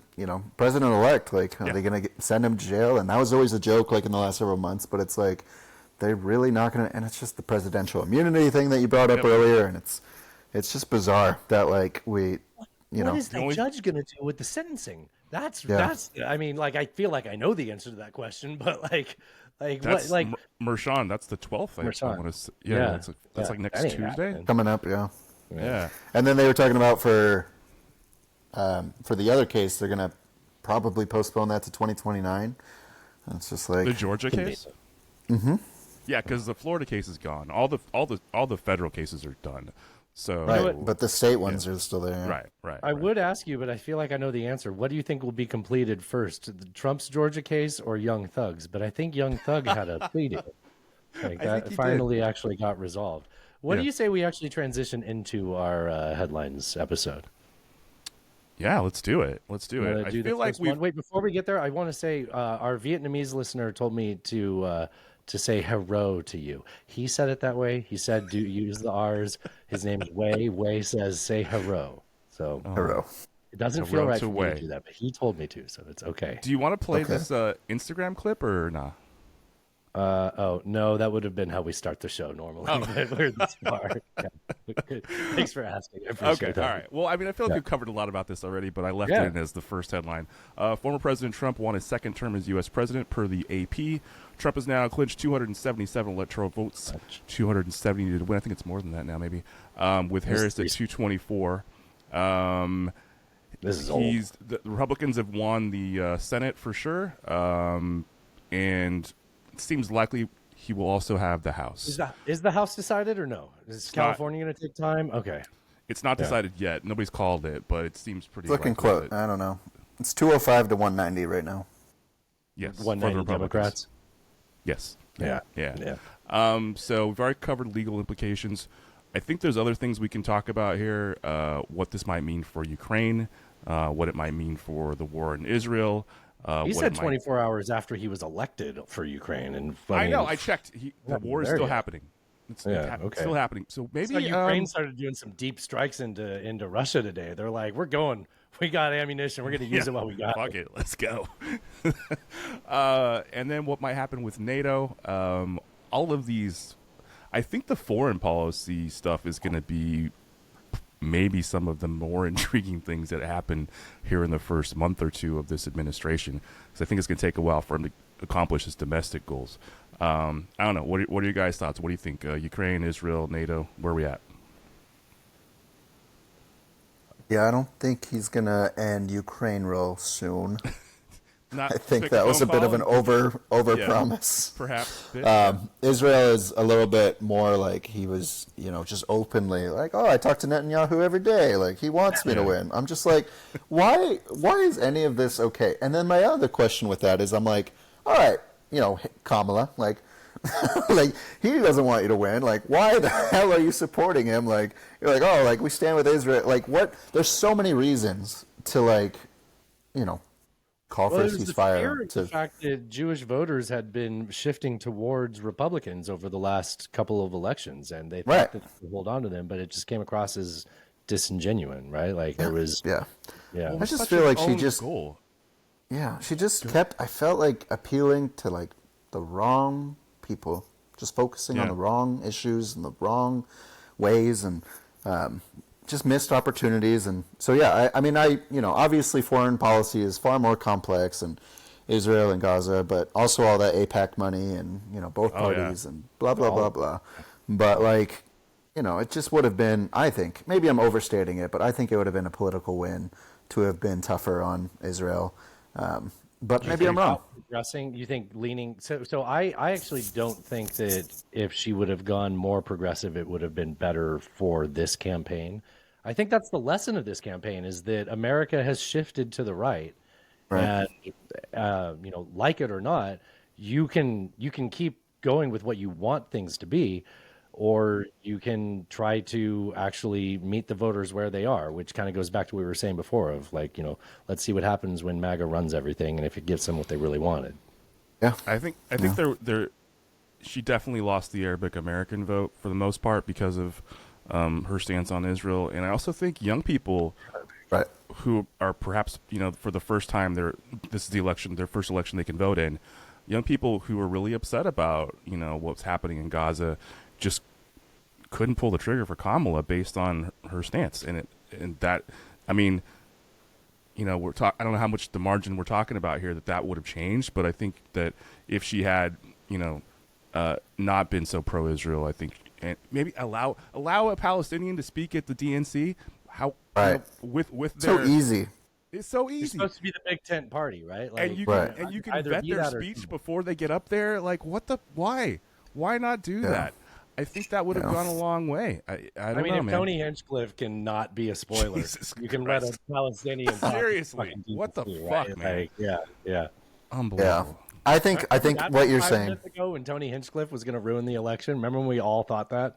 president-elect. Like, are they going to send him to jail? And that was always a joke, like, in the last several months. But it's like, they're really not going to, and it's just the presidential immunity thing that you brought up earlier. And it's just bizarre that, like, what is the judge going to do with the sentencing? That's. I mean, like, I feel like I know the answer to that question, but like That's what? Like Mershon. That's the 12th. I Mershon. want to. Yeah. That's like next That ain't Tuesday. happening. coming up, yeah. Yeah. And then they were talking about for the other case, they're going to probably postpone that to 2029. And it's just like The Georgia case. Mm-hmm. Yeah, because the Florida case is gone. All the federal cases are done. So right, but the state ones are still there. right. I would ask you, but I feel like I know the answer. What do you think will be completed first, the Trump's Georgia case or Young Thug's? But I think Young Thug had a plea deal. Like I that think he finally actually got resolved. What do Yeah. you say we actually transition into our headlines episode? Yeah, let's do it. Let's do it. I Do the feel like first we. one. Wait, before we get there, I want to say our Vietnamese listener told me to say hello to you. He said it that way. He said, "Do use the R's." His name is Wei. Wei says, "Say hello." So Hero. it doesn't Hello feel right to for me Wei. to do that, but he told me to, so it's okay. Do you want to play Okay. this Instagram clip or not? Oh no, that would have been how we start the show normally. But we're this far. Yeah. Thanks for asking. I appreciate Okay, that. all right. Well, I mean, I feel like we've covered a lot about this already, but I left Yeah. it in as the first headline. Former President Trump won his second term as U.S. president, per the AP. Trump has now clinched 277 electoral votes, 270 to win. I think it's more than that now, maybe. With Harris at 224. This is old. The Republicans have won the Senate for sure, and it seems likely he will also have the House. Is the House decided or no? Is not. California going to take time? Okay. It's not decided yet. Nobody's called it, but it seems pretty It's looking likely close. that- I don't know. It's 205 to 190 right now. Yes, for the 190 Republicans. Democrats. Yes. Yeah. Yeah. So we've already covered legal implications. I think there's other things we can talk about here. What this might mean for Ukraine, what it might mean for the war in Israel. He what said it might- 24 hours after he was elected for Ukraine, and I know. mean, I checked. The war is there still yet. happening. It's Yeah, okay. still happening. So maybe So Ukraine started doing some deep strikes into Russia today. They're like, we're going. We got ammunition. We're going to use it while we got fuck it. it. Let's go. And then what might happen with NATO? All of these. I think the foreign policy stuff is going to be maybe some of the more intriguing things that happen here in the first month or two of this administration. Because I think it's going to take a while for him to accomplish his domestic goals. I don't know. What are your guys' thoughts? What do you think? Ukraine, Israel, NATO, where are we at? Yeah, I don't think he's going to end Ukraine real soon. Not I think pick that was a bit of an phone over Yeah. promise. perhaps. Bit. Israel is a little bit more like he was, just openly like, oh, I talk to Netanyahu every day. Like he wants me to win. I'm just like, why is any of this okay? And then my other question with that is I'm like, all right, Kamala, like, like he doesn't want you to win. Like, why the hell are you supporting him? Like, you're like, oh, like we stand with Israel. Like what? There's so many reasons to like, call for a There's the fear ceasefire. of the fact that Jewish voters had been shifting towards Republicans over the last couple of elections, and they thought Right. that they could hold on to them, but it just came across as disingenuous, right? Like there was, Yeah. yeah. I just Such feel an like she own just goal. Yeah, she just kept. I felt like appealing to like the wrong people, just focusing on Yeah. the wrong issues and the wrong ways, and just missed opportunities. And so, yeah, I mean, obviously, foreign policy is far more complex, and Israel and Gaza, but also all that APAC money, and both Oh, yeah. parties, and blah blah blah blah. But like, it just would have been. I think maybe I'm overstating it, but I think it would have been a political win to have been tougher on Israel. But maybe I'm wrong. Progressing, you think leaning? So I actually don't think that if she would have gone more progressive, it would have been better for this campaign. I think that's the lesson of this campaign is that America has shifted to the right, Right. and like it or not, you can keep going with what you want things to be, or you can try to actually meet the voters where they are, which kind of goes back to what we were saying before of like, let's see what happens when MAGA runs everything and if it gives them what they really wanted. Yeah. I think she definitely lost the Arabic American vote for the most part because of her stance on Israel, and I also think young people Right. who are perhaps for the first time this is their first election they can vote in. Young people who are really upset about what's happening in Gaza just couldn't pull the trigger for Kamala based on her stance, and that I mean, I don't know how much the margin we're talking about here that would have changed, but I think that if she had not been so pro-Israel, I think, and maybe allow a Palestinian to speak at the DNC, Right. With So their easy. it's so It's easy. supposed to be the big tent party, right? Like, And you Right. can either vet be their that or speech be- before they get up there. Like, why not do that? I think that would have gone a long way. I don't know, if man. Tony Hinchcliffe can not be a spoiler, Jesus you can let a Christ. Palestinian talk Seriously, fucking what the decency, fuck, right? man? Like, yeah. Yeah. Unbelievable. I think That what you're 5 saying. minutes ago when Tony Hinchcliffe was going to ruin the election. Remember when we all thought that?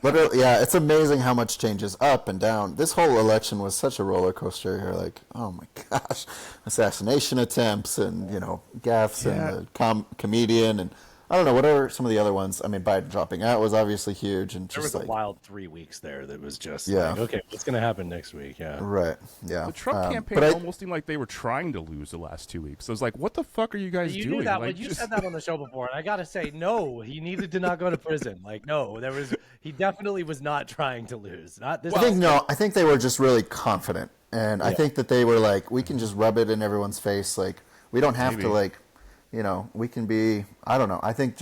Literally, yeah, it's amazing how much changes up and down. This whole election was such a roller coaster. You're like, oh my gosh, assassination attempts and gaffes Yeah. and the comedian and I don't know whatever some of the other ones. I mean, Biden dropping out was obviously huge and There just was like a wild 3 weeks there that was just Yeah. like, okay, what's going to happen next week? Yeah. right, yeah. The Trump campaign but almost seemed like they were trying to lose the last 2 weeks. I was like, what the fuck are you guys You doing? knew that Like, when you just- said that on the show before, and I gotta say, no, he needed to not go to prison. Like, no, he definitely was not trying to lose. Not this. I think they were just really confident, and I think that they were like, we can just rub it in everyone's face. Like, we don't have to Maybe. we can be. I don't know. I think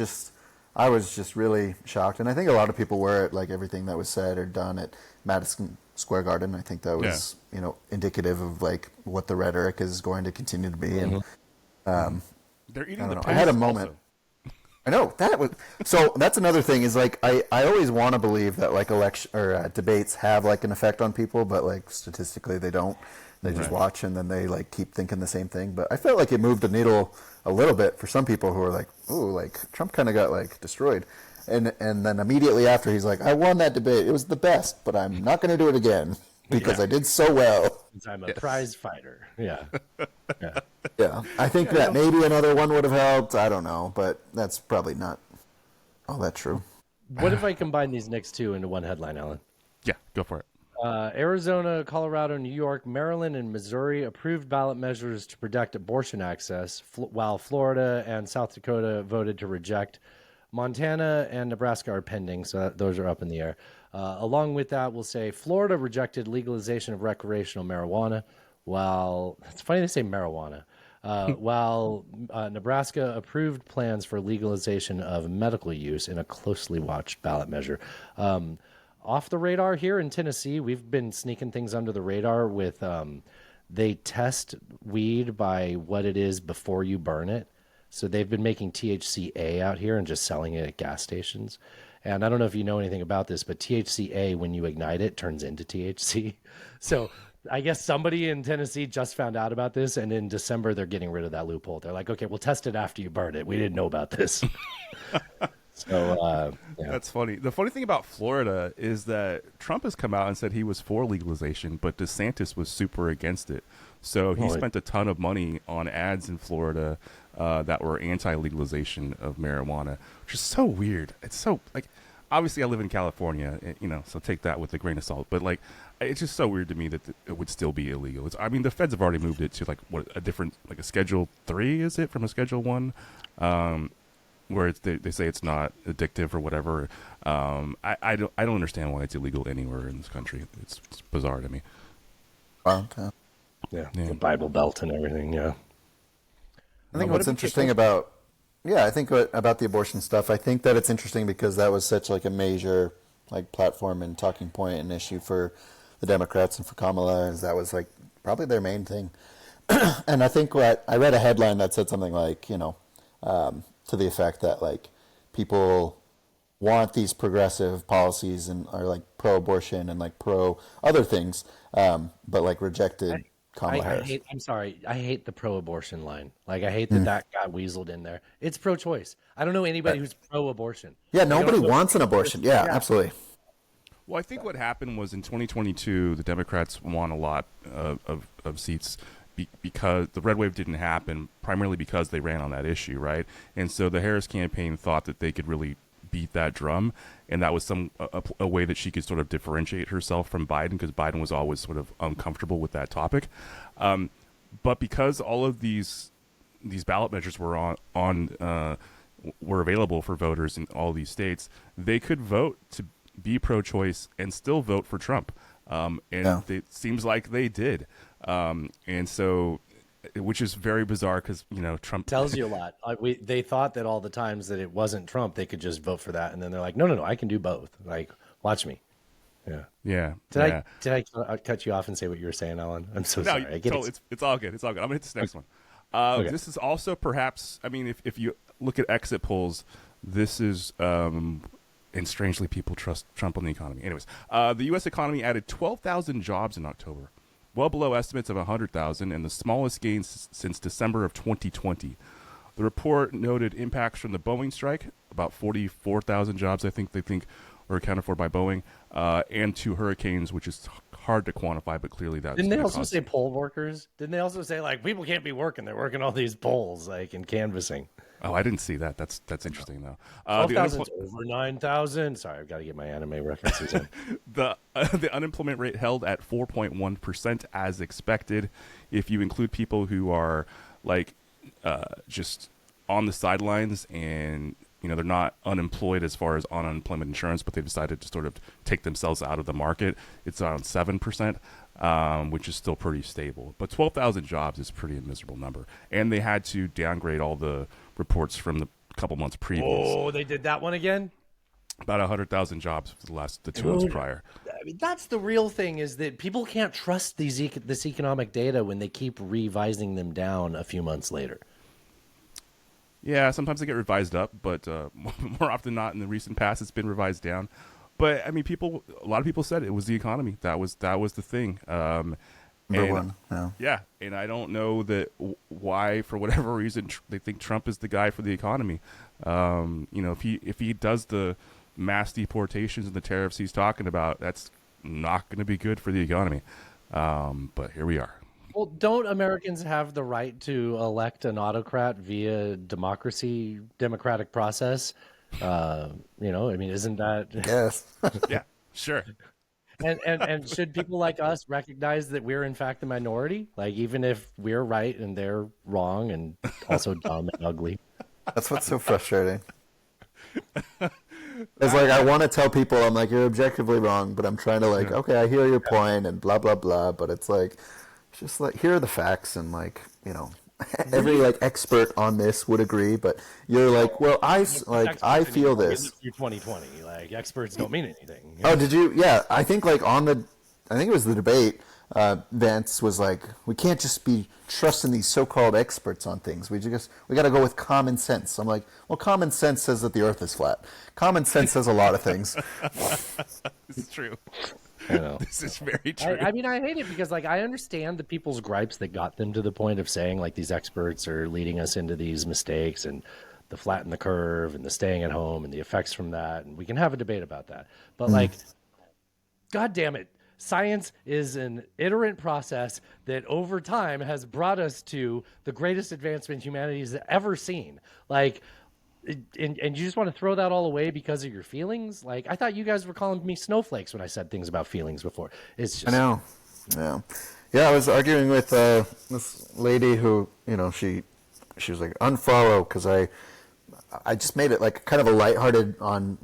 I was just really shocked, and I think a lot of people were at like everything that was said or done at Madison Square Garden. I think that was indicative of like what the rhetoric is going to continue to be. And they're eating I the don't know. I had a pigs moment. also. I know that was so. That's another thing is like I always want to believe that like election or debates have like an effect on people, but like statistically they don't. They just Right. watch and then they like keep thinking the same thing. But I felt like it moved the needle a little bit for some people who were like, "Ooh, like Trump kind of got like destroyed," and then immediately after he's like, "I won that debate. It was the best, but I'm not going to do it again because I did so well." I'm a prize fighter. Yeah. Yeah. Yeah, I think that maybe another one would have helped. I don't know, but that's probably not all that true. What if I combine these next two into one headline, Alan? Yeah, go for it. Arizona, Colorado, New York, Maryland, and Missouri approved ballot measures to protect abortion access, while Florida and South Dakota voted to reject. Montana and Nebraska are pending, so those are up in the air. Along with that, we'll say Florida rejected legalization of recreational marijuana, while it's funny they say marijuana. While Nebraska approved plans for legalization of medical use in a closely watched ballot measure. Off the radar here in Tennessee, we've been sneaking things under the radar with they test weed by what it is before you burn it. So they've been making THCA out here and just selling it at gas stations. And I don't know if you know anything about this, but THCA, when you ignite it, turns into THC. So I guess somebody in Tennessee just found out about this, and in December they're getting rid of that loophole. They're like, okay, we'll test it after you burn it. We didn't know about this. So yeah. That's funny. The funny thing about Florida is that Trump has come out and said he was for legalization, but DeSantis was super against it. So he spent a ton of money on ads in Florida that were anti-legalization of marijuana, which is so weird. It's so like, obviously I live in California, so take that with a grain of salt. But like, it's just so weird to me that it would still be illegal. I mean, the feds have already moved it to like a different, like a Schedule 3, is it, from a Schedule 1? Where they say it's not addictive or whatever. I don't understand why it's illegal anywhere in this country. It's bizarre to me. Okay. Yeah, the Bible Belt and everything. Yeah, I think what's interesting about about the abortion stuff, I think that it's interesting because that was such like a major like platform and talking point and issue for the Democrats and for Kamala, as that was like probably their main thing. And I think what I read a headline that said something like, to the effect that like people want these progressive policies and are like pro-abortion and like pro other things, but like rejected Kamala Harris. I hate the pro-abortion line. Like, I hate that got weaseled in there. It's pro-choice. I don't know anybody who's pro-abortion. Yeah, nobody wants an abortion. Yeah, absolutely. Well, I think what happened was in 2022, the Democrats won a lot of seats because the red wave didn't happen, primarily because they ran on that issue, right? And so the Harris campaign thought that they could really beat that drum, and that was a way that she could sort of differentiate herself from Biden, because Biden was always sort of uncomfortable with that topic. But because all of these ballot measures were were available for voters in all these states, they could vote to be pro-choice and still vote for Trump. It seems like they did. And so, which is very bizarre because, Trump tells you a lot. They thought that all the times that it wasn't Trump, they could just vote for that. And then they're like, no, I can do both. Like, watch me. Yeah. Yeah. Did I cut you off and say what you were saying, Alan? I'm so sorry. I get it. It's all good. It's all good. I'm going to hit this next one. Okay. This is also perhaps, I mean, if you look at exit polls, this is, and strangely, people trust Trump on the economy. Anyways, the U.S. economy added 12,000 jobs in October, well below estimates of 100,000, and the smallest gains since December of 2020. The report noted impacts from the Boeing strike, about 44,000 jobs, I think they think were accounted for by Boeing, and 2 hurricanes, which is hard to quantify, but clearly that's... Didn't they also say poll workers? Didn't they also say, like, people can't be working, they're working all these polls, like, in canvassing? Oh, I didn't see that. That's interesting, though. 12,000 over 9,000. Sorry, I've got to get my anime references in. The unemployment rate held at 4.1% as expected. If you include people who are like just on the sidelines and they're not unemployed as far as on unemployment insurance, but they decided to sort of take themselves out of the market, it's around 7%, which is still pretty stable. But 12,000 jobs is a pretty miserable number, and they had to downgrade all the reports from the couple months previous. Oh, they did that one again? About 100,000 jobs for the 2 months prior. I mean, that's the real thing, is that people can't trust this economic data when they keep revising them down a few months later. Yeah, sometimes they get revised up, but more often than not in the recent past, it's been revised down. But I mean, a lot of people said it was the economy. That was the thing. Number one. Yeah, and I don't know why, for whatever reason, they think Trump is the guy for the economy. If he does the mass deportations and the tariffs he's talking about, that's not going to be good for the economy. But here we are. Well, don't Americans have the right to elect an autocrat via democratic process? I mean, isn't that... Yes. Yeah, sure. And should people like us recognize that we're in fact the minority? Like, even if we're right and they're wrong and also dumb and ugly. That's what's so frustrating. It's like, I want to tell people, I'm like, you're objectively wrong, but I'm trying to like, okay, I hear your point and blah, blah, blah. But it's like, just like, here are the facts, and like, every like expert on this would agree, but you're like, well, I feel this. Through 2020, like, experts don't mean anything. Oh, did you? Yeah, I think like I think it was the debate. Vance was like, we can't just be trusting these so-called experts on things. We got to go with common sense. I'm like, well, common sense says that the Earth is flat. Common sense says a lot of things. It's true. I know. This is very true. I mean, I hate it because, like, I understand the people's gripes that got them to the point of saying, like, these experts are leading us into these mistakes and the flatten the curve and the staying at home and the effects from that. And we can have a debate about that. But, like, God damn it. Science is an iterant process that over time has brought us to the greatest advancement humanity has ever seen. Like, and you just want to throw that all away because of your feelings? Like, I thought you guys were calling me snowflakes when I said things about feelings before. It's just... I know. Yeah, I was arguing with this lady who, she was like, unfollow, because I just made it like kind of a lighthearted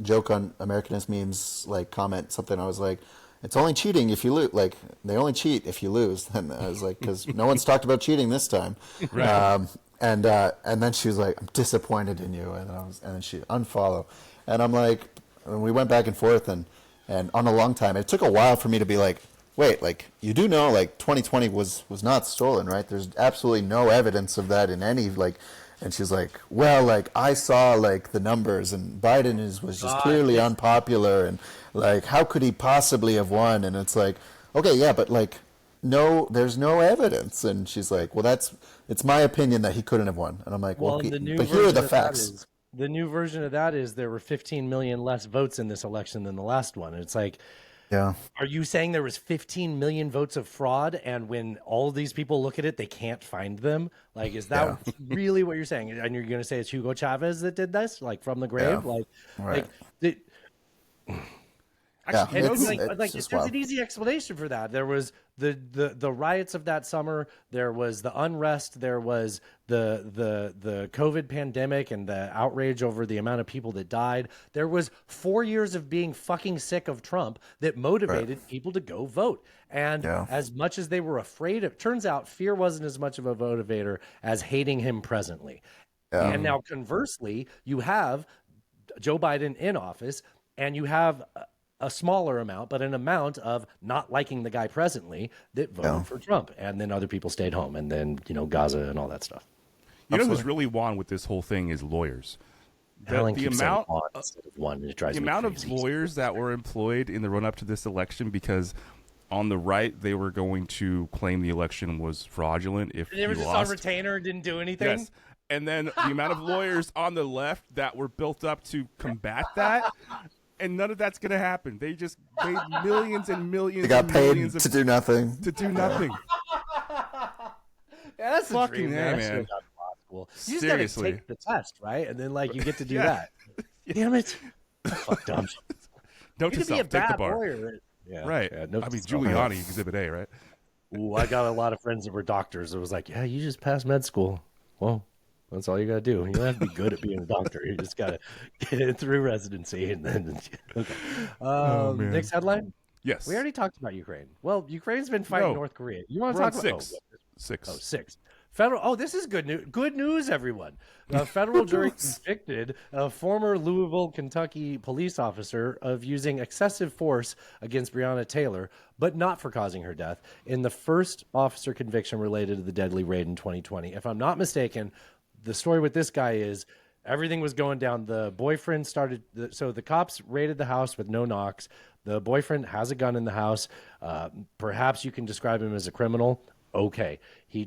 joke on Americanist memes, like comment something. I was like, it's only cheating if you lose. Like, they only cheat if you lose. And I was like, because no one's talked about cheating this time. Right. And then she was like, I'm disappointed in you. And then she unfollow. And I'm like, and we went back and forth and on a long time. It took a while for me to be like, wait, like you do know like 2020 was not stolen, right? There's absolutely no evidence of that in any like. And she's like, well, like I saw like the numbers, and Biden was just clearly unpopular, and like how could he possibly have won? And it's like, okay, yeah, but like no, there's no evidence. And she's like, well, it's my opinion that he couldn't have won. And I'm like, well, and the new but here are the version of that facts. is the new version of that is there were 15 million less votes in this election than the last one. And it's like, Yeah. are you saying there was 15 million votes of fraud, and when all of these people look at it, they can't find them? Like, is that really what you're saying? And you're going to say it's Hugo Chavez that did this, like from the grave? Yeah. Like, Right. like, Actually, and you know who- there's an easy explanation for that. There was the riots of that summer. There was the unrest. There was the COVID pandemic and the outrage over the amount of people that died. There was 4 years of being fucking sick of Trump that motivated people to go vote. And as much as they were afraid, it turns out fear wasn't as much of a motivator as hating him presently. And now conversely, you have Joe Biden in office, and you have a smaller amount, but an amount of not liking the guy presently that voted for Trump. And then other people stayed home, and then, Gaza and all that stuff. You know who's really won with this whole thing is lawyers. Alan The keeps saying amount, on instead of one, it drives the me amount of crazy. lawyers that were employed in the run up to this election, because on the right they were going to claim the election was fraudulent if They he were just lost. on retainer and didn't do anything. Yes. And then the amount of lawyers on the left that were built up to combat that, and none of that's going to happen. They just paid millions and millions. They got and paid millions to do nothing. to do nothing. Yeah, that's Fucking a dream, yeah, man. man. You just Seriously. gotta take the test, right? And then you get to do Yeah. that. Damn it! Fuck dumb. Don't You could be a yourself. Take the bad bar. lawyer. Yeah, Right. Yeah, no, I mean, Giuliani, Exhibit A, right? Ooh, I got a lot of friends that were doctors. It was like, yeah, you just passed med school. Well, that's all you gotta do. You don't have to be good at being a doctor. You just gotta get it through residency, and then. Okay. man. Next headline. Yes. We already talked about Ukraine. Well, Ukraine's been fighting No. North Korea. You want to We're on talk about six. Oh, Six. 6. Federal. Oh, this is good news. Good news, everyone. A federal jury convicted a former Louisville, Kentucky police officer of using excessive force against Breonna Taylor, but not for causing her death, in the first officer conviction related to the deadly raid in 2020. If I'm not mistaken, the story with this guy is everything was going down. The boyfriend started. So the cops raided the house with no knocks. The boyfriend has a gun in the house. Perhaps you can describe him as a criminal. Okay. He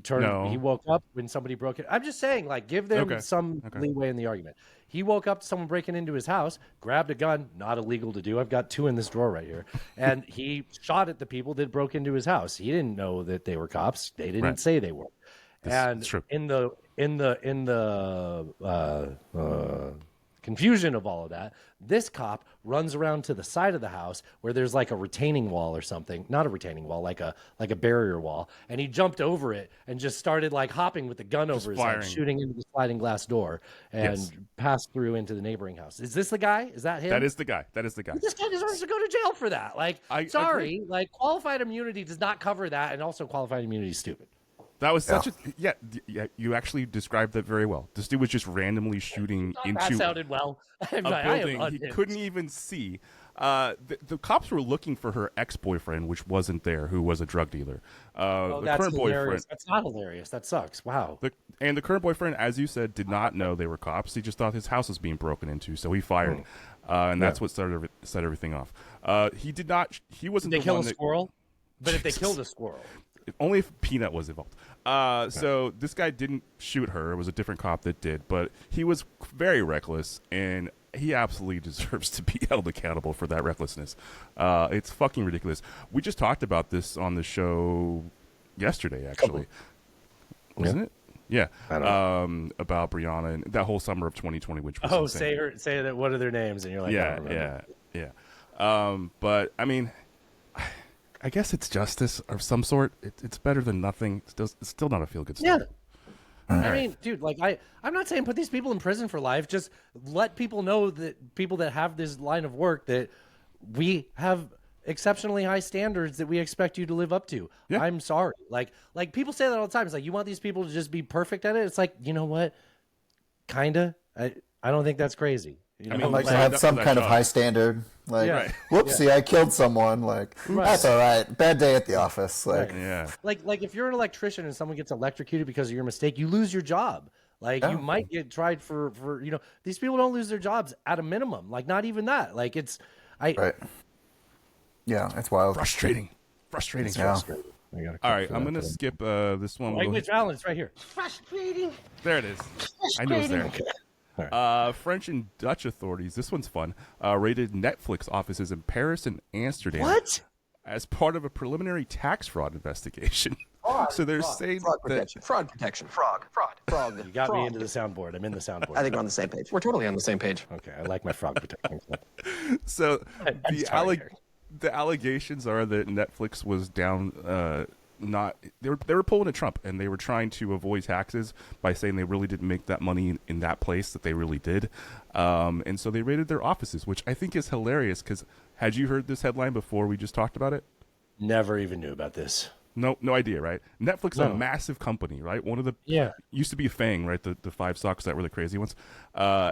woke up when somebody broke it. I'm just saying, give them some leeway in the argument. He woke up to someone breaking into his house, grabbed a gun, not illegal to do. I've got 2 in this drawer right here. And he shot at the people that broke into his house. He didn't know that they were cops. They didn't say they were. That's true. In the confusion of all of that, this cop runs around to the side of the house where there's a retaining wall or something, not a retaining wall, like a barrier wall, and he jumped over it and just started hopping with the gun over his head, shooting into the sliding glass door, and passed through into the neighboring house. Is this the guy? Is that him? That is the guy. This guy deserves to go to jail for that. Sorry, qualified immunity does not cover that, and also qualified immunity is stupid. That was such a yeah. You actually described that very well. This dude was just randomly shooting That into sounded well. a building he couldn't even see. The cops were looking for her ex-boyfriend, which wasn't there, who was a drug dealer. The That's current hilarious. boyfriend, That's not hilarious. That sucks. Wow. the current boyfriend, as you said, did not know they were cops. He just thought his house was being broken into, so he fired. And that's what set everything off. He did not. He wasn't. Did they the kill one a that, squirrel? But if they killed a squirrel. Only if Peanut was involved. So this guy didn't shoot her. It was a different cop that did. But he was very reckless, and he absolutely deserves to be held accountable for that recklessness. It's fucking ridiculous. We just talked about this on the show yesterday, actually. Wasn't it? Yeah. About Breonna and that whole summer of 2020, which was insane. say that. What are their names? And you're like, I don't remember. Yeah. But I mean, I guess it's justice of some sort. It's better than nothing. It's still not a feel-good story. Yeah. I mean, dude, I'm not saying put these people in prison for life. Just let people know that people that have this line of work that we have exceptionally high standards that we expect you to live up to. Yeah. I'm sorry. Like people say that all the time. It's like, you want these people to just be perfect at it? It's like, you know what? Kinda. I don't think that's crazy. I mean, I'd like to signed have up some for that kind of job. high standard. Like, Yeah. whoopsie, I killed someone. Like, that's all right. Bad day at the office. Like, Yeah. Like if you're an electrician and someone gets electrocuted because of your mistake, you lose your job. Like you might get tried for these people don't lose their jobs at a minimum. Like not even that. Like right. Yeah, it's wild. Frustrating. Yeah. All right, I'm gonna skip this one. Language balance right here. Frustrating. There it is. I knew it was there. French and Dutch authorities, this one's fun, raided Netflix offices in Paris and Amsterdam. What? As part of a preliminary tax fraud investigation. So they're saying Fraud that protection. Fraud protection. Frog. You got me into the soundboard. I'm in the soundboard. I think we're on the same page. We're totally on the same page. Okay, I like my frog protection. so. I'm sorry, Derek. The allegations are that Netflix was down. They were pulling a Trump, and they were trying to avoid taxes by saying they really didn't make that money in that place that they really did, and so they raided their offices, which I think is hilarious. Because had you heard this headline before we just talked about it? Never even knew about this. No idea, right? Netflix is No. a massive company, right? One of the Yeah. used to be Fang, right? The five stocks that were the crazy ones. Yeah.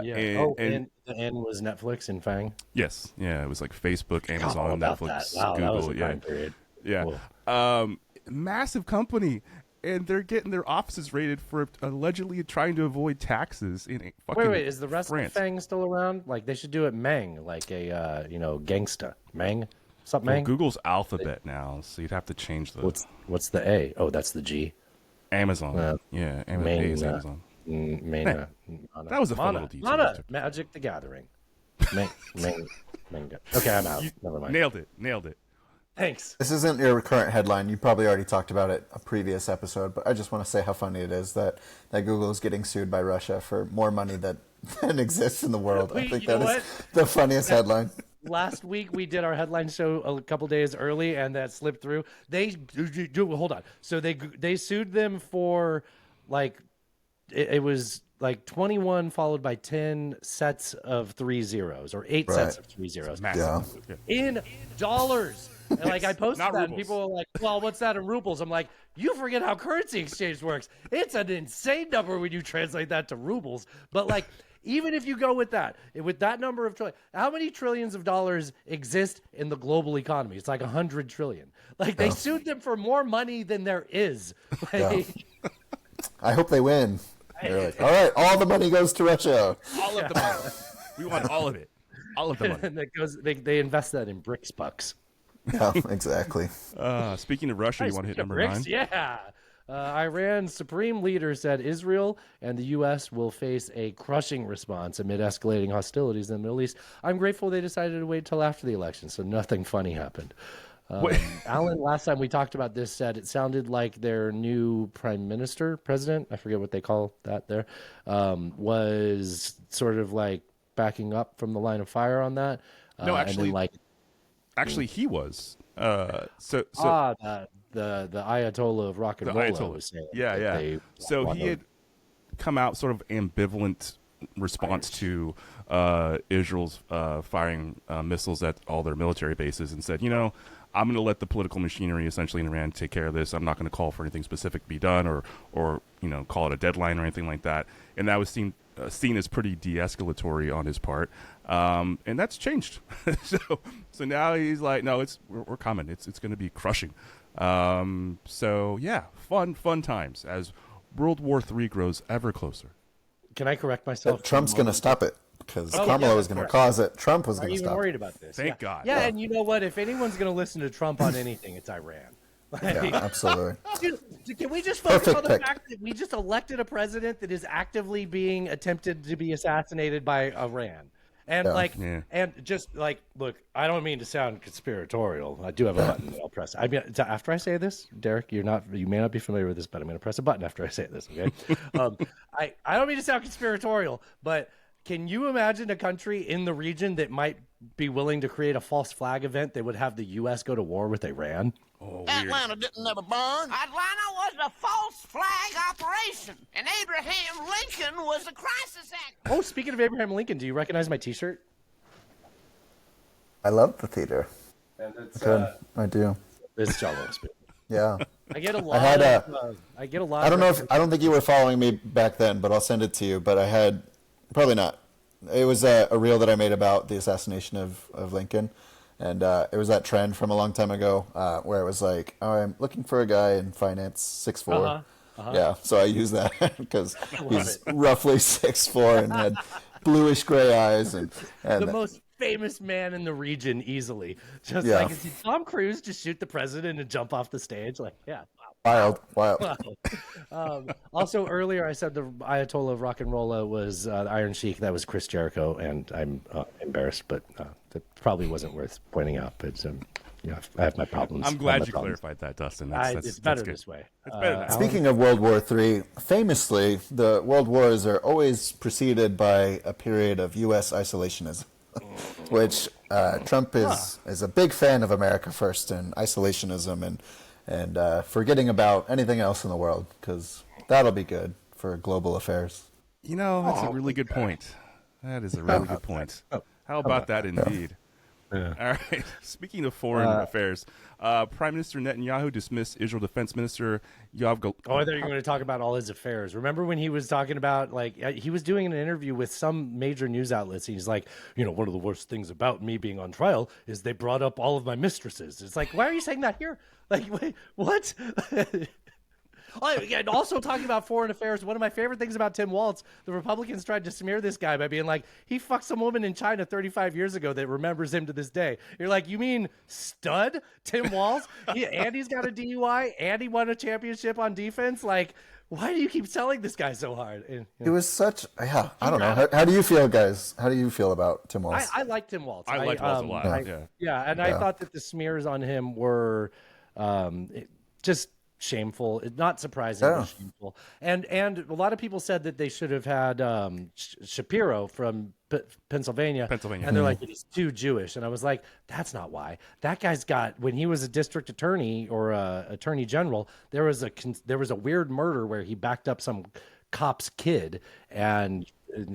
And the N was Netflix and Fang. yes, yeah, it was like Facebook, All Amazon, about Netflix, that. Wow, Google, that was a yeah. time period. Yeah. Whoa. Massive company, and they're getting their offices raided for allegedly trying to avoid taxes in fucking Wait, is the rest France. of Fang still around? Like they should do it Mang, like a gangsta. Mang? Something Well, Mang? Google's Alphabet now, so you'd have to change the What's the A? Oh, that's the G. Amazon. Yeah, Amazon. Mang, A is Amazon. Mana. That was a fun little detail. Mana. Magic the Gathering. Mang. Okay, I'm out. Never mind. Nailed it. Thanks. This isn't your current headline. You probably already talked about it a previous episode, but I just want to say how funny it is that Google is getting sued by Russia for more money than exists in the world. I Wait, think you know that is what? the funniest headline. Last week we did our headline show a couple days early, and that slipped through. Hold on. So they sued them for like it was like 21 followed by 10 sets of 3 zeros or 8 sets of 3 zeros Massive. Yeah. in dollars. And like I posted Not that, and rubles. people were like, "Well, what's that in rubles?" I'm like, "You forget how currency exchange works. It's an insane number when you translate that to rubles." But like, even if you go with that number of trillion, how many trillions of dollars exist in the global economy? It's like 100 trillion. Like they sued them for more money than there is. Like, I hope they win. They're like, all right, all the money goes to Russia. All of the money. We want all of it. All of the money. and that goes. They invest that in bricks bucks. Yeah, exactly. Speaking of Russia, you want to hit number Bricks? 9? Yeah. Iran's supreme leader said Israel and the U.S. will face a crushing response amid escalating hostilities in the Middle East. I'm grateful they decided to wait till after the election, so nothing funny happened. Alan, last time we talked about this, said it sounded like their new president, I forget what they call that there, was sort of like backing up from the line of fire on that. No, actually, and then Actually, he was. The Ayatollah of rock and the roll Ayatollah. was saying. Yeah, that yeah. they So want he to- had come out sort of ambivalent response to Israel's firing missiles at all their military bases and said, I'm going to let the political machinery essentially in Iran take care of this. I'm not going to call for anything specific to be done or call it a deadline or anything like that. And that was seen as pretty de-escalatory on his part. And that's changed. so now he's like, no, we're coming. It's going to be crushing. So yeah, fun times as World War III grows ever closer. Can I correct myself? Trump's going to stop it because Oh, Kamala yeah, was of going to course. cause it. Trump was Are going you to even stop worried it. about this? Thank God. Yeah, and you know what? If anyone's going to listen to Trump on anything, it's Iran. Yeah, absolutely. Dude, can we just focus Perfect on the pick. fact that we just elected a president that is actively being attempted to be assassinated by Iran? And Yeah. and just like, look, I don't mean to sound conspiratorial. I do have a button that I'll press. I mean, after I say this, Derek, you may not be familiar with this, but I'm going to press a button after I say this. Okay. I don't mean to sound conspiratorial, but can you imagine a country in the region that might be willing to create a false flag event that would have the U.S. go to war with Iran? Oh, weird. Atlanta didn't never burn. Atlanta was a false flag operation, and Abraham Lincoln was a crisis act. Oh, speaking of Abraham Lincoln, do you recognize my T-shirt? I love the theater. And it's, Good. I do. It's John Wilkes. Yeah. I get a lot. had I get a lot. I don't know if I don't think you were following me back then, but I'll send it to you. But I had probably not. it was a reel that I made about the assassination of Lincoln, and it was that trend from a long time ago where it was like, oh, I'm looking for a guy in finance, 6'4". Yeah, so I use that because he's roughly 6'4" and had bluish gray eyes and The most famous man in the region, easily. Just Yeah. like, did Tom Cruise just shoot the president and jump off the stage? Like, yeah. wild. Wow. Also, earlier I said the Ayatollah of Rock and Rolla was the Iron Sheik. That was Chris Jericho, and I'm embarrassed, but that probably wasn't worth pointing out. But I have my problems. I'm glad you clarified that, Dustin. It's better good. this way. It's better that way. Speaking of World War III, famously, the world wars are always preceded by a period of U.S. isolationism, which Trump is a big fan of America first and isolationism and forgetting about anything else in the world, because that'll be good for global affairs. That's a really good point. That is a really good point. How about that, indeed? Yeah. All right. Speaking of foreign affairs, Prime Minister Netanyahu dismissed Israel Defense Minister Yoav Gallant. Oh, I thought you were going to talk about all his affairs. Remember when he was talking about, like, he was doing an interview with some major news outlets. And he's like, one of the worst things about me being on trial is they brought up all of my mistresses. It's like, why are you saying that here? Like, wait, what? And also talking about foreign affairs, one of my favorite things about Tim Walz, the Republicans tried to smear this guy by being like, he fucked some woman in China 35 years ago that remembers him to this day. You're like, you mean stud Tim Walz? Andy's got a DUI, and he won a championship on defense? Like, why do you keep selling this guy so hard? And, It was such, I don't know. How do you feel, guys? How do you feel about Tim Walz? I like Tim Walz. I liked Walz a lot. I thought that the smears on him were just shameful. Not surprising, but shameful. And a lot of people said that they should have had Shapiro from Pennsylvania. And they're like, he's too Jewish. And I was like, that's not why. That guy's got, when he was a district attorney or attorney general, there was a weird murder where he backed up some cop's kid and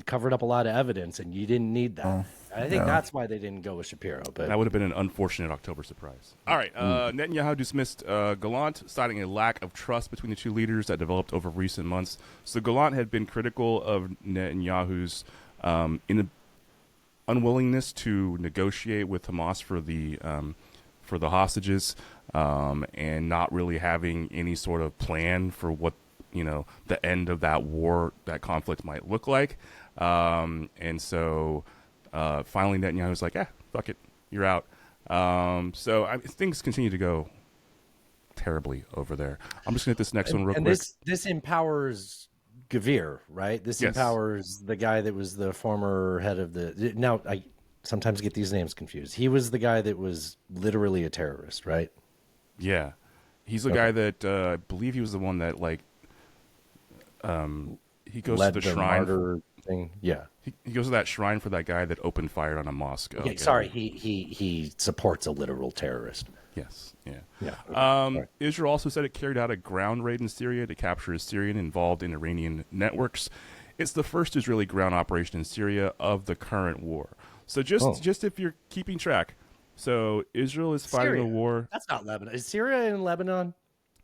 covered up a lot of evidence, and you didn't need that. I think that's why they didn't go with Shapiro. But that would have been an unfortunate October surprise. All right, Netanyahu dismissed Gallant, citing a lack of trust between the two leaders that developed over recent months. So Gallant had been critical of Netanyahu's unwillingness to negotiate with Hamas for the hostages, and not really having any sort of plan for what the end of that war, that conflict might look like. And so finally Netanyahu was like, fuck it, you're out. So things continue to go terribly over there. I'm just going to hit this next one real quick. This empowers Gavir, right? This empowers the guy that was the former head of the... Now, I sometimes get these names confused. He was the guy that was literally a terrorist, right? Yeah. He's the guy that I believe he was the one that, like, he goes to the shrine thing. Yeah, he goes to that shrine for that guy that opened fire on a mosque. Okay, sorry, he supports a literal terrorist. Yes, yeah. Israel also said it carried out a ground raid in Syria to capture a Syrian involved in Iranian networks. It's the first Israeli ground operation in Syria of the current war. So just if you're keeping track, so Israel is fighting a war. That's not Lebanon. Is Syria in Lebanon?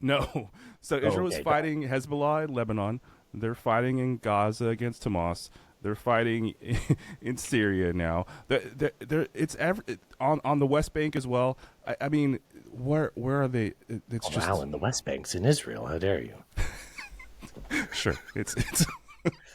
No. So Israel is fighting Hezbollah in Lebanon. They're fighting in Gaza against Hamas. They're fighting in Syria now. It's on the West Bank as well. I mean, where are they? It's just in the West Bank's in Israel. How dare you? Sure, it's.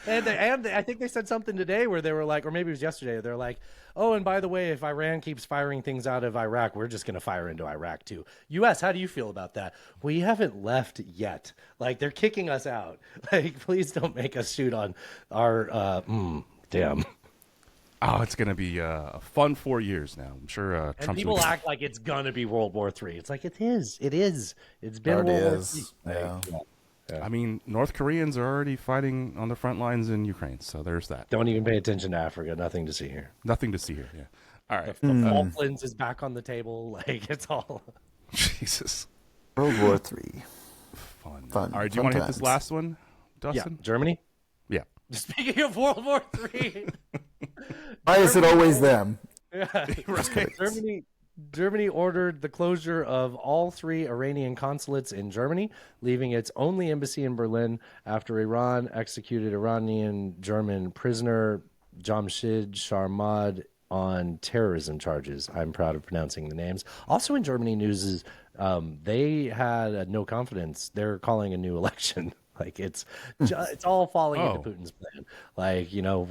And I think they said something today where they were like, or maybe it was yesterday, they're like, oh, and by the way, if Iran keeps firing things out of Iraq, we're just going to fire into Iraq too. U.S., how do you feel about that? We haven't left yet. Like, they're kicking us out. Like, please don't make us shoot on our, damn. Oh, it's going to be a fun 4 years now. I'm sure and Trump's people act like it's going to be World War III. It's like, it is. It is. It's been World War III. Yeah. Yeah. I mean, North Koreans are already fighting on the front lines in Ukraine, so there's that. Don't even pay attention to Africa. Nothing to see here. Nothing to see here, yeah. All right. The Falklands is back on the table. Like, it's all... Jesus. World War III. Fun. All right, do you want to hit this last one, Dustin? Yeah. Germany? Yeah. Speaking of World War III... Why is it always them? Yeah. Right. Germany ordered the closure of all 3 Iranian consulates in Germany, leaving its only embassy in Berlin after Iran executed Iranian German prisoner Jamshid Sharmad on terrorism charges. I'm proud of pronouncing the names. Also in Germany news is they had a no confidence. They're calling a new election. Like it's all falling into Oh. Putin's plan. Like, you know,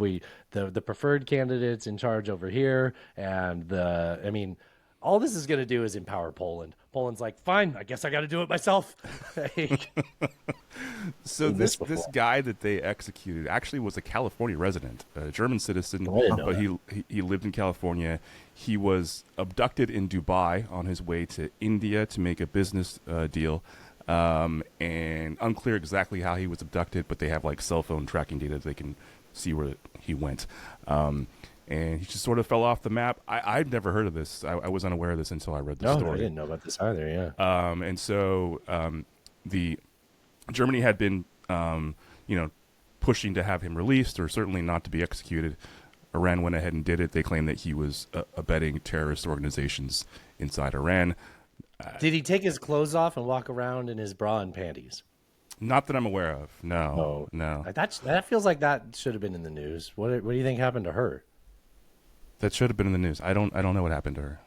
the preferred candidates in charge over here, and I mean, all this is going to do is empower Poland. Poland's like, fine, I guess I got to do it myself. Like, So seen this this before. guy that they executed actually was a California resident, a German citizen, I didn't know but he lived in California. He was abducted in Dubai on his way to India to make a business deal, and unclear exactly how he was abducted, but they have like cell phone tracking data that they can see where he went. And he just sort of fell off the map. I'd never heard of this. I was unaware of this until I read the no, story. I didn't know about this either. Yeah. And so the Germany had been, pushing to have him released, or certainly not to be executed. Iran went ahead and did it. They claimed that he was abetting terrorist organizations inside Iran. Did he take his clothes off and walk around in his bra and panties? Not that I'm aware of. No, no. That feels like that should have been in the news. What do you think happened to her? That should have been in the news. I don't know what happened to her.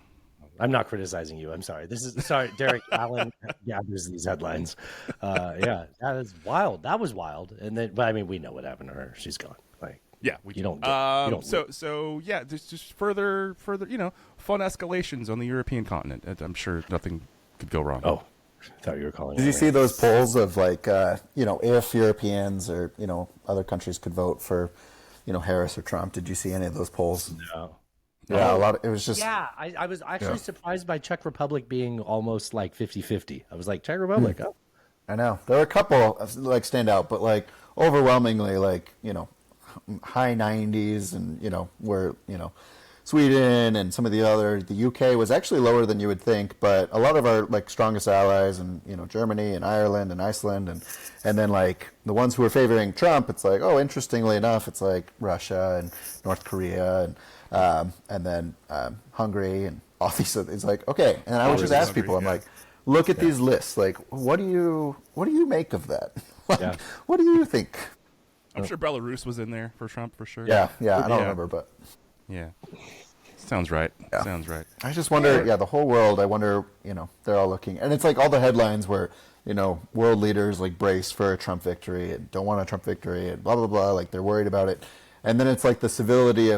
I'm not criticizing you. I'm sorry. Sorry, Derek Allen gathers these headlines. Yeah, that is wild. That was wild. But I mean, we know what happened to her. She's gone. Like, Yeah, we you do. don't. You don't. So yeah, there's just further, fun escalations on the European continent. I'm sure nothing could go wrong. Oh, I thought you were calling. Did you see those polls of like, if Europeans or other countries could vote for, Harris or Trump? Did you see any of those polls? No. Yeah, a lot. It was just Yeah, I was actually surprised by Czech Republic being almost like 50-50. I was like, Czech Republic, oh. I know there were a couple like stand out, but like overwhelmingly like high 90s, and where Sweden and some of the UK was actually lower than you would think, but a lot of our like strongest allies, and Germany and Ireland and Iceland, and then like the ones who were favoring Trump, it's like, oh, interestingly enough, it's like Russia and North Korea and then Hungary and all these. It's like, okay, and I would just ask people, I'm like, look at these lists, like what do you make of that? Like, what do you think? I'm sure Belarus was in there for Trump for sure. Yeah, I don't remember, but yeah, sounds right. Yeah. Sounds right. I just wonder, the whole world, I wonder, they're all looking. And it's like all the headlines where, world leaders like brace for a Trump victory and don't want a Trump victory and blah, blah, blah. Like they're worried about it. And then it's like the civility,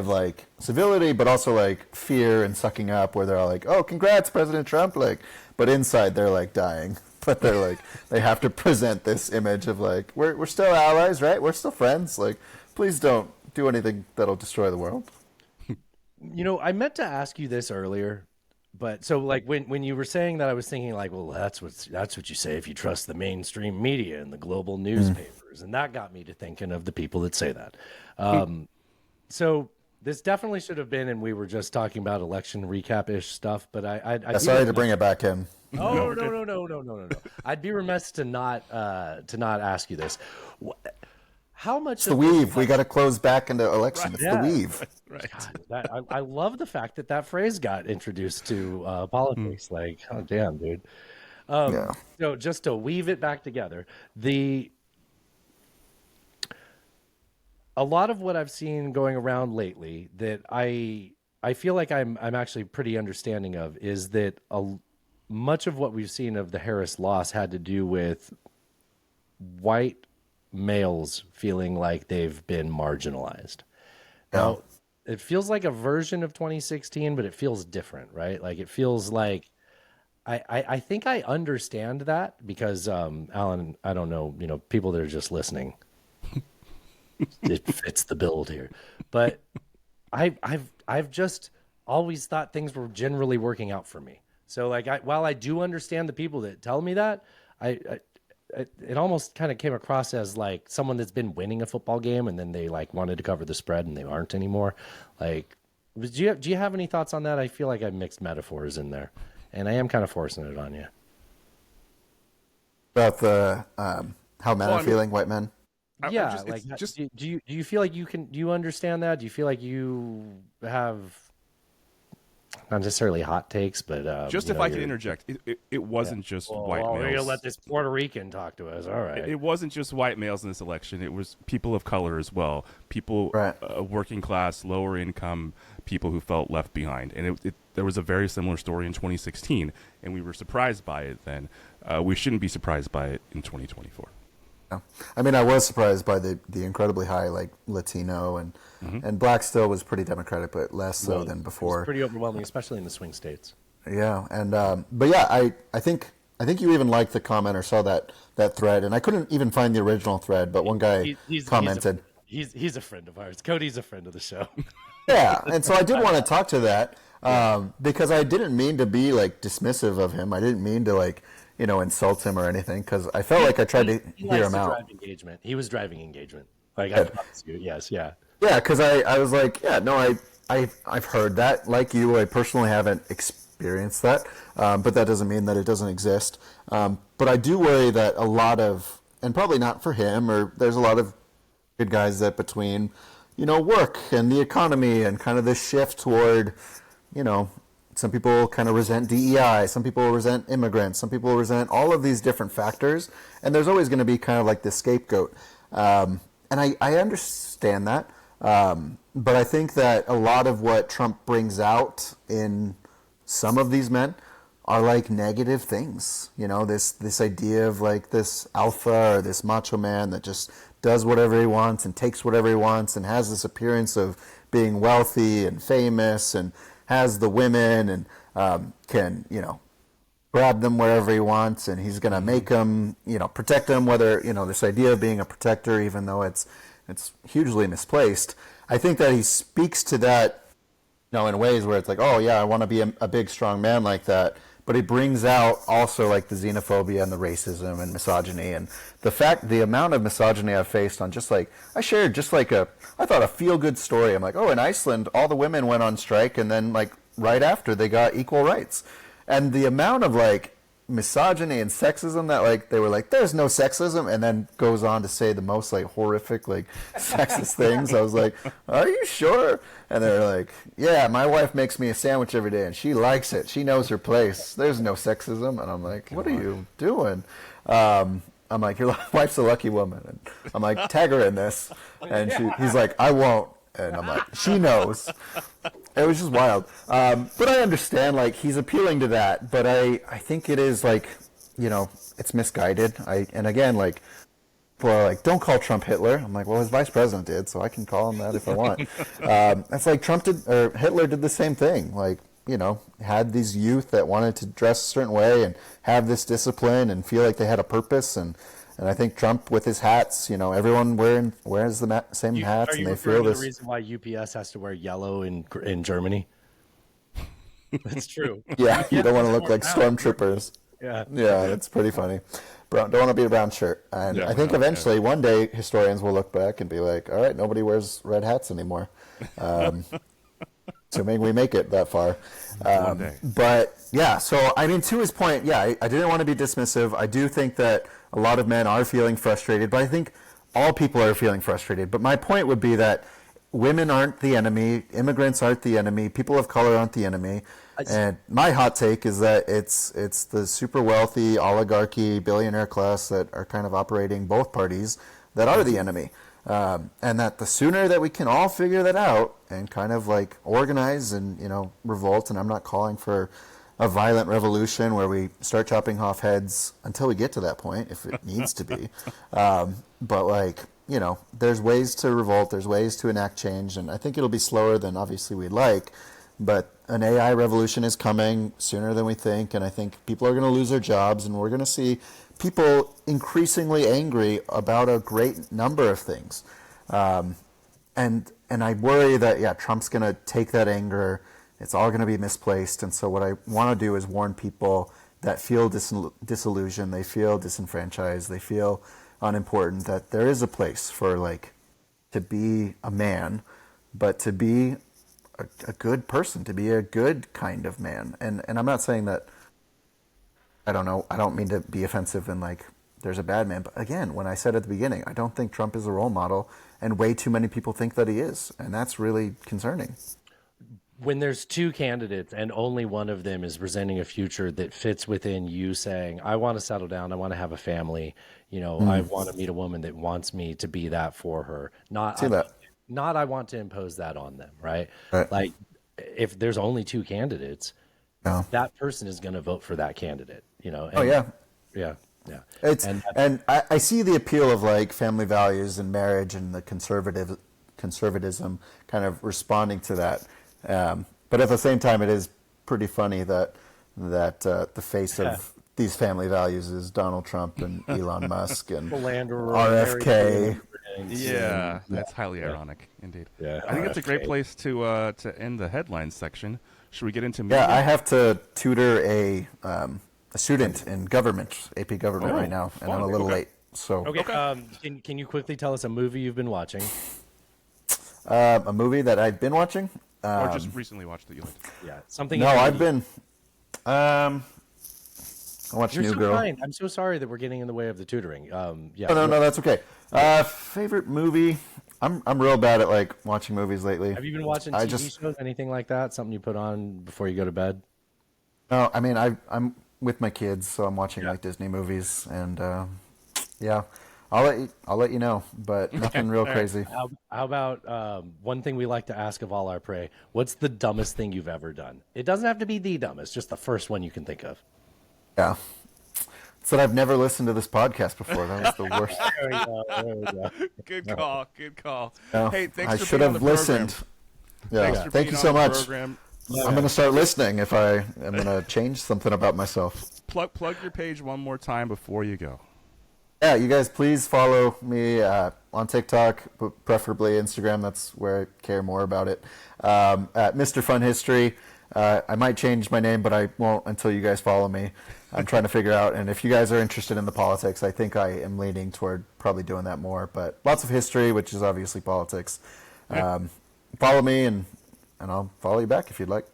but also like fear and sucking up, where they're all like, oh, congrats, President Trump. Like, but inside they're like dying. But they're like, they have to present this image of like, we're still allies, right? We're still friends. Like, please don't do anything that'll destroy the world. I meant to ask you this earlier, but so like when you were saying that, I was thinking like, well, that's what you say if you trust the mainstream media and the global newspapers, and that got me to thinking of the people that say that. So this definitely should have been, and we were just talking about election recap-ish stuff, but I Sorry to bring it back in. Oh no! I'd be remiss to not ask you this. How much It's the weave. We got to close back into election. It's the weave. Right. God, I love the fact that phrase got introduced to politics. Like, oh damn, dude. So just to weave it back together, a lot of what I've seen going around lately that I feel like I'm actually pretty understanding of is that much of what we've seen of the Harris loss had to do with white males feeling like they've been marginalized. Now, it feels like a version of 2016, but it feels different, right? Like it feels like I think I understand that because Alan, I don't know, people that are just listening, it fits the build here, but I've just always thought things were generally working out for me. So like while I do understand the people that tell me that, it almost kind of came across as like someone that's been winning a football game and then they like wanted to cover the spread and they aren't anymore. Like, do you have any thoughts on that? I feel like I mixed metaphors in there, and I am kind of forcing it on you. About the how men are feeling, white men. Yeah, do you feel like do you understand that? Do you feel like you have not necessarily hot takes, but Just you if know, I could interject, it wasn't just white we're gonna males. let this Puerto Rican talk to us. All right. It wasn't just white males in this election. It was people of color as well. People, Right. working class, lower income people who felt left behind. And there was a very similar story in 2016, and we were surprised by it then. We shouldn't be surprised by it in 2024. Yeah. I mean, I was surprised by the incredibly high like Latino and black still was pretty Democratic, but less so than before. It's pretty overwhelming, especially in the swing states. Yeah, and but yeah, I think you even liked the comment or saw that thread, and I couldn't even find the original thread, but one guy commented. He's a friend of ours. Cody's a friend of the show. Yeah, and so I did want to talk to that because I didn't mean to be like dismissive of him. I didn't mean to like insult him or anything because I felt like I tried to hear him out. Drive engagement. He was driving engagement. Like I promise you. Yes. Yeah. Yeah, because I was like, yeah, no, I've heard that. Like you, I personally haven't experienced that, but that doesn't mean that it doesn't exist. But I do worry that a lot of, and probably not for him, or there's a lot of good guys that between, work and the economy and kind of this shift toward, some people kind of resent DEI, some people resent immigrants, some people resent all of these different factors, and there's always going to be kind of like the scapegoat. And I understand that. But I think that a lot of what Trump brings out in some of these men are like negative things. This idea of like this alpha or this macho man that just does whatever he wants and takes whatever he wants and has this appearance of being wealthy and famous and has the women and can, grab them wherever he wants, and he's going to make them, protect them, whether, this idea of being a protector, even though it's hugely misplaced. I think that he speaks to that, in ways where it's like, oh yeah, I want to be a big, strong man like that. But he brings out also like the xenophobia and the racism and misogyny and the amount of misogyny I've faced on just like, I shared just like I thought a feel good story. I'm like, oh, in Iceland, all the women went on strike and then like right after they got equal rights. And the amount of like misogyny and sexism that like they were like there's no sexism and then goes on to say the most like horrific like sexist things. I was like, are you sure? And they're like, yeah, my wife makes me a sandwich every day and she likes it, she knows her place, there's no sexism. And I'm like, what are you doing? I'm like, your wife's a lucky woman. And I'm like, tag her in this. And he's like, I won't. And I'm like, she knows. It was just wild. But I understand, like, he's appealing to that. But I think it is, like, it's misguided. And again, like, people are like, don't call Trump Hitler. I'm like, well, his vice president did, so I can call him that if I want. It's like Hitler did the same thing. Like, had these youth that wanted to dress a certain way and have this discipline and feel like they had a purpose. And I think Trump with his hats, everyone wears the same hats, and they feel this. The reason why UPS has to wear yellow in Germany? That's true. Yeah, you don't want to look like stormtroopers. Yeah, that's pretty funny. Don't want to be a brown shirt. And I think eventually, one day, historians will look back and be like, all right, nobody wears red hats anymore. Assuming we make it that far. One day. But yeah, so I mean, to his point, yeah, I didn't want to be dismissive. I do think that a lot of men are feeling frustrated, but I think all people are feeling frustrated. But my point would be that women aren't the enemy, immigrants aren't the enemy, people of color aren't the enemy. And my hot take is that it's the super wealthy oligarchy, billionaire class that are kind of operating both parties that are the enemy. And that the sooner that we can all figure that out and kind of like organize and, revolt, and I'm not calling for a violent revolution where we start chopping off heads until we get to that point, if it needs to be. But like, there's ways to revolt, there's ways to enact change, and I think it'll be slower than obviously we'd like, but an AI revolution is coming sooner than we think, and I think people are going to lose their jobs, and we're going to see people increasingly angry about a great number of things. And I worry that, Trump's going to take that anger. It's all going to be misplaced. And so what I want to do is warn people that feel disillusioned, they feel disenfranchised, they feel unimportant, that there is a place for, like, to be a man, but to be a good person, to be a good kind of man. And I'm not saying that, I don't mean to be offensive and like there's a bad man, but again, when I said at the beginning, I don't think Trump is a role model, and way too many people think that he is, and that's really concerning. when there's two candidates and only one of them is presenting a future that fits within you saying, I want to settle down, I want to have a family, I want to meet a woman that wants me to be that for her. See that. Not I want to impose that on them, right? Right. Like if there's only two candidates, Yeah. that person is going to vote for that candidate, And, Oh yeah. Yeah. It's and I see the appeal of like family values and marriage and the conservatism kind of responding to that. But at the same time, it is pretty funny that the face of these family values is Donald Trump and Elon Musk and Philanderer, RFK. Yeah, that's highly ironic, indeed. Yeah, I think it's a great RFK. place to end the headlines section. Should we get into media? Yeah, I have to tutor a student in government, AP government right now, and I'm a little late. So Okay. Can you quickly tell us a movie you've been watching? a movie that I've been watching. or just recently watched that you liked. Yeah, something. No, in I've media. been. I watched You're New so Girl. kind. I'm so sorry that we're getting in the way of the tutoring. Yeah. Oh, no, that's okay. Favorite movie? I'm real bad at like watching movies lately. Have you been watching I TV just- shows, anything like that? Something you put on before you go to bed? No, I mean I'm with my kids, so I'm watching like Disney movies, and yeah, I'll let you know, but nothing real crazy. How about one thing we like to ask of all our prey? What's the dumbest thing you've ever done? It doesn't have to be the dumbest, just the first one you can think of. Yeah, it's that I've never listened to this podcast before. That was the worst. There we go. There we go. Good call. Good call. No, Hey, thanks I for should being on have the program. listened. Yeah, Thanks for thank being you so on the much. program. I'm gonna start listening if I am gonna change something about myself. Plug your page one more time before you go. Yeah, you guys please follow me on TikTok, but preferably Instagram. That's where I care more about it. At Mr. Fun History. I might change my name, but I won't until you guys follow me. I'm trying to figure out, and if you guys are interested in the politics, I think I am leaning toward probably doing that more. But lots of history, which is obviously politics. Follow me, and I'll follow you back if you'd like.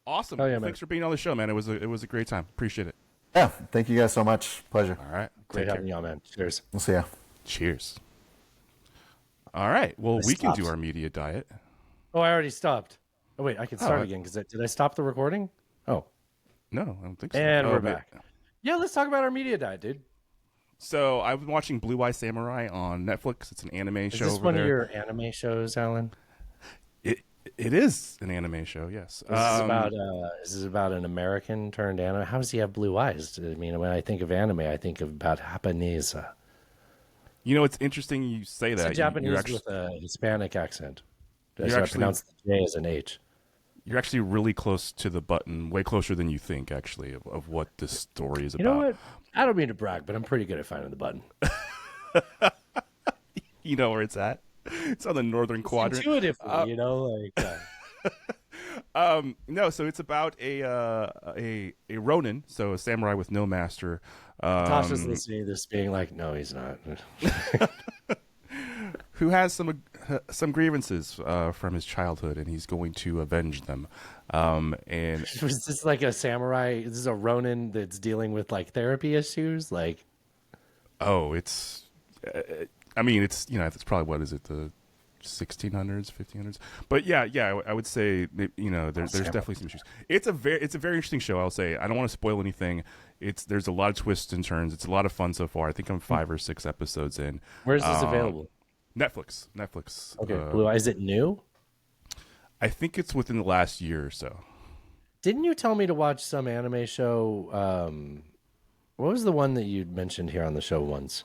Awesome. Oh, yeah, Well, man. thanks for being on the show, man. It was a great time. Appreciate it. Yeah, thank you guys so much. Pleasure. All right. Great Take care. having you on, man. Cheers. We'll see ya. Cheers. All right. Well, we can do stops. our media diet. Oh, I already stopped. Oh, wait, I can start I- again because did I stop the recording? Oh, No, I don't think so. and Oh, we're wait. back. Yeah, let's talk about our media diet, dude. So I was watching Blue Eye Samurai on Netflix. It's an anime Is show this over one there. of your anime shows, Alan? It is an anime show. Yes. Is this about an American turned anime? How does he have blue eyes? I mean, when I think of anime, I think about Japanese. You know, it's interesting you say It's that. a Japanese you're actually, with a Hispanic accent. You're So I actually- pronounce the J as an H. you're actually really close to the button, way closer than you think, actually, of what this story is You about. know what? I don't mean to brag, but I'm pretty good at finding the button. You know where it's at? It's on the northern quadrant. Intuitively, No, so it's about a Ronin, so a samurai with no master. Tasha's listening to this being like, no, he's not. Who has some grievances from his childhood, and he's going to avenge them. And Was this like a samurai? This is a Ronin that's dealing with like therapy issues? Like, oh, it's, I mean, it's it's probably what is it, the 1600s, 1500s? But yeah, I would say that, there's definitely some issues. It's a very interesting show. I'll say I don't want to spoil anything. There's a lot of twists and turns. It's a lot of fun so far. I think I'm 5 or 6 episodes in. where's this available? Netflix. Okay, Blue Eye. Is it new? I think it's within the last year or so. Didn't you tell me to watch some anime show? What was the one that you mentioned here on the show once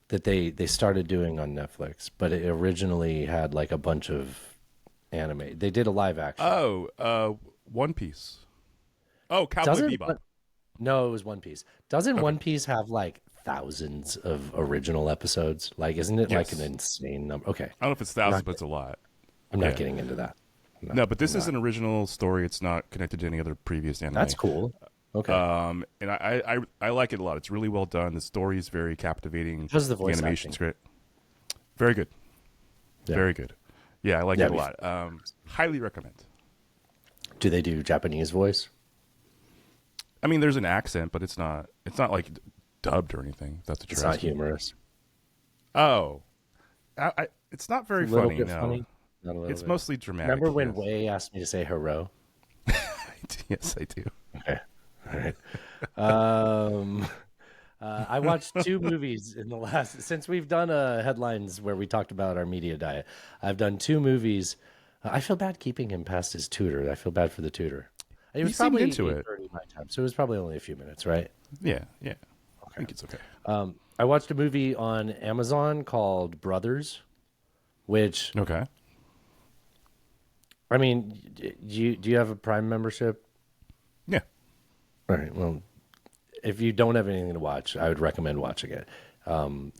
that they started doing on Netflix, but it originally had like a bunch of anime. They did a live action. Oh, One Piece. Oh, Cowboy Doesn't Bebop. no, it was One Piece. Doesn't One Piece have like thousands of original episodes? Like, isn't it like Yes. an insane number? Okay, I don't know if it's thousands, but it's a lot. I'm not Yeah. getting into that. No, but this is an original story. It's not connected to any other previous anime. That's cool. Okay. And I like it a lot. It's really well done. The story is very captivating. How's the voice animation's acting? great. Very good. Yeah. Very good. Yeah, I like Yeah, it a lot. Highly recommend. Do they do Japanese voice? I mean, there's an accent, but it's not like dubbed or anything. If that's what It's you're not asking. humorous. Oh, it's not very A little funny. bit No, funny? Not a little It's bit. mostly dramatic. Remember when yes. Way asked me to say hello? Yes, I do. Okay. All right. Um, I watched 2 movies in the last since we've done headlines where we talked about our media diet. I've done 2 movies. I feel bad keeping him past his tutor. I feel bad for the tutor. It was seemed probably into it. 8:30 my time, so it was probably only a few minutes, right? Yeah, yeah. I think it's okay. I watched a movie on Amazon called Brothers, which Okay. I mean, do you have a Prime membership? Yeah. All right. Well, if you don't have anything to watch, I would recommend watching it.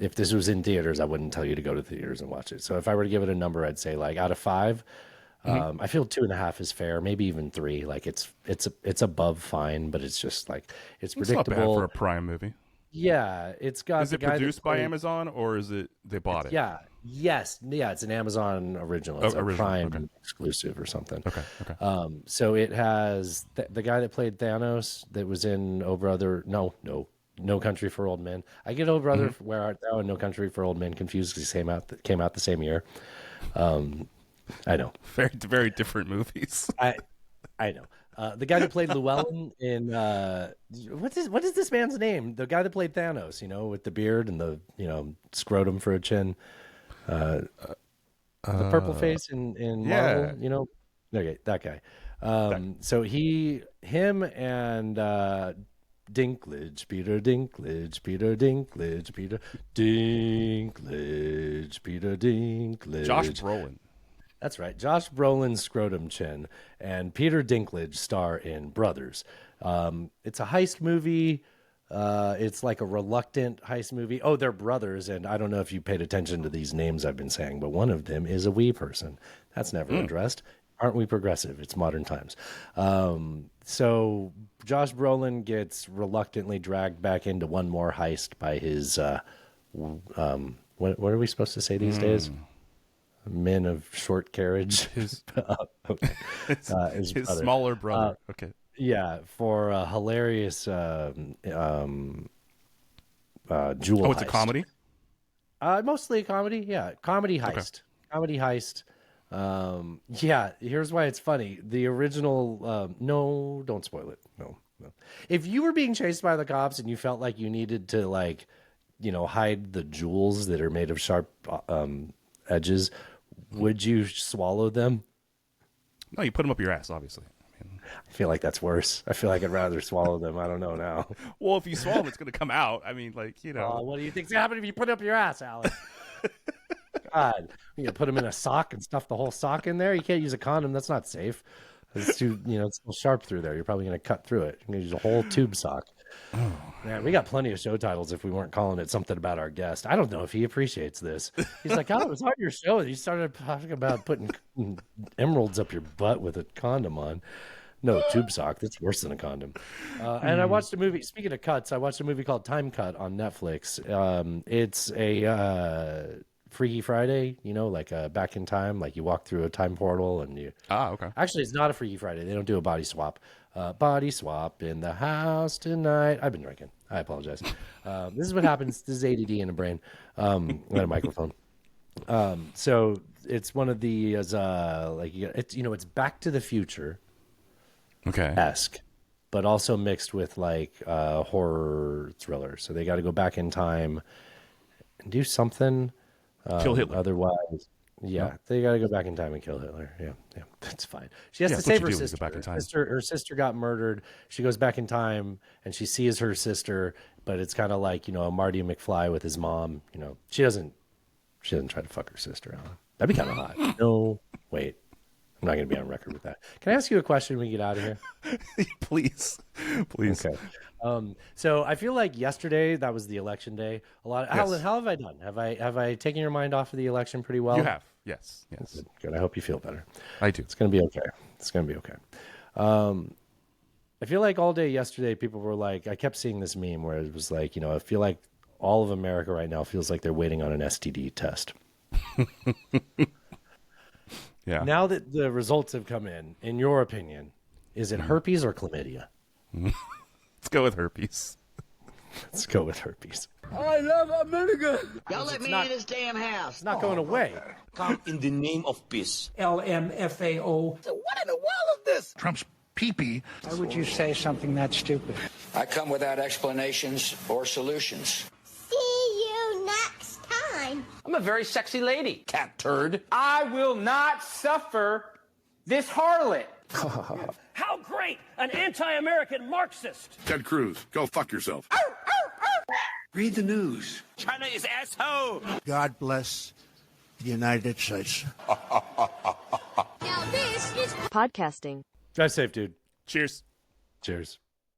If this was in theaters, I wouldn't tell you to go to theaters and watch it. So if I were to give it a number, I'd say like out of 5, I feel 2.5 is fair, maybe even 3. Like it's above fine, but it's just like it's It's not bad predictable. for a Prime movie. Yeah, it's got. Is the it guy that produced by played- Amazon or is it they bought it? Yeah. Yes. Yeah. It's an Amazon original. It's a original, Prime okay. exclusive or something. Okay. Okay. So it has the guy that played Thanos that was in Oh Brother. No Country for Old Men. I get Oh Brother, Where Art Thou, and No Country for Old Men confused because they came out the same year. I know. Very, very different movies. I know. The guy that played Llewellyn in what is this man's name? The guy that played Thanos, with the beard and the scrotum for a chin. The purple face in Marvel, yeah. Okay, that guy. So him and Dinklage, Peter Dinklage, Josh Brolin. That's right. Josh Brolin's scrotum chin and Peter Dinklage star in Brothers. It's a heist movie. It's like a reluctant heist movie. Oh, they're brothers, and I don't know if you paid attention to these names I've been saying, but one of them is a wee person. That's never addressed. Aren't we progressive? It's modern times. So Josh Brolin gets reluctantly dragged back into one more heist by his what are we supposed to say these days? Men of short carriage. His His brother. smaller brother. Okay. Yeah, for a hilarious jewel Oh, it's a heist. comedy? Mostly a comedy. Yeah, comedy heist. Comedy heist. Yeah, here's why it's funny. The original. No, don't spoil it. No. If you were being chased by the cops and you felt like you needed to hide the jewels that are made of sharp edges, would you swallow them? No, you put them up your ass, obviously. I feel like that's worse. I feel like I'd rather swallow them. I don't know now. Well, if you swallow them, it's going to come out. I mean, What do you think's gonna happen if you put it up your ass, Alex? God, you gonna put them in a sock and stuff the whole sock in there? You can't use a condom. That's not safe. It's too, it's still sharp through there. You're probably gonna cut through it. You're gonna use a whole tube sock. Man, we got plenty of show titles if we weren't calling it something about our guest. I don't know if he appreciates this. He's like, oh, it was on your show. And you started talking about putting emeralds up your butt with a condom on. No, tube sock. That's worse than a condom. And I watched a movie. Speaking of cuts, I watched a movie called Time Cut on Netflix. It's a Freaky Friday, like back in time, like you walk through a time portal and you. okay. Actually, it's not a Freaky Friday. They don't do a body swap. Body swap in the house tonight. I've been drinking. I apologize. This is what happens. This is ADD in a brain, and a microphone. So it's one of the it's Back to the Future Okay. esque, but also mixed with like horror thriller. So they got to go back in time and do something. Kill Hitler. Otherwise, they got to go back in time and kill Hitler. Yeah, that's fine. She has Yeah, to that's what save you her do when you go sister. back in time. Her sister got murdered. She goes back in time and she sees her sister, but it's kind of like a Marty McFly with his mom. She doesn't try to fuck her sister out. That'd be kind of hot. No, wait. I'm not going to be on record with that. Can I ask you a question when we get out of here? Please. Okay. So I feel like yesterday that was the election day. How have I done? Have I taken your mind off of the election pretty well? You have. Yes. Good. I hope you feel better. I do. It's gonna be okay. I feel like all day yesterday people were like, I kept seeing this meme where it was like, I feel like all of America right now feels like they're waiting on an STD test. Yeah. Now that the results have come in your opinion, is it herpes or chlamydia? Let's go with herpes. Let's go with herpes. I love America. Y'all let me not- in this damn house. It's not going away. Come in the name of peace. LMFAO. What in the world is this? Trump's pee-pee. Why would you say something that stupid? I come without explanations or solutions. See you next time. I'm a very sexy lady. Cat turd. I will not suffer this harlot. How great! An anti-American Marxist! Ted Cruz, go fuck yourself. Read the news. China is asshole! God bless the United States. Now this is Podcasting. Drive safe, dude. Cheers. Cheers.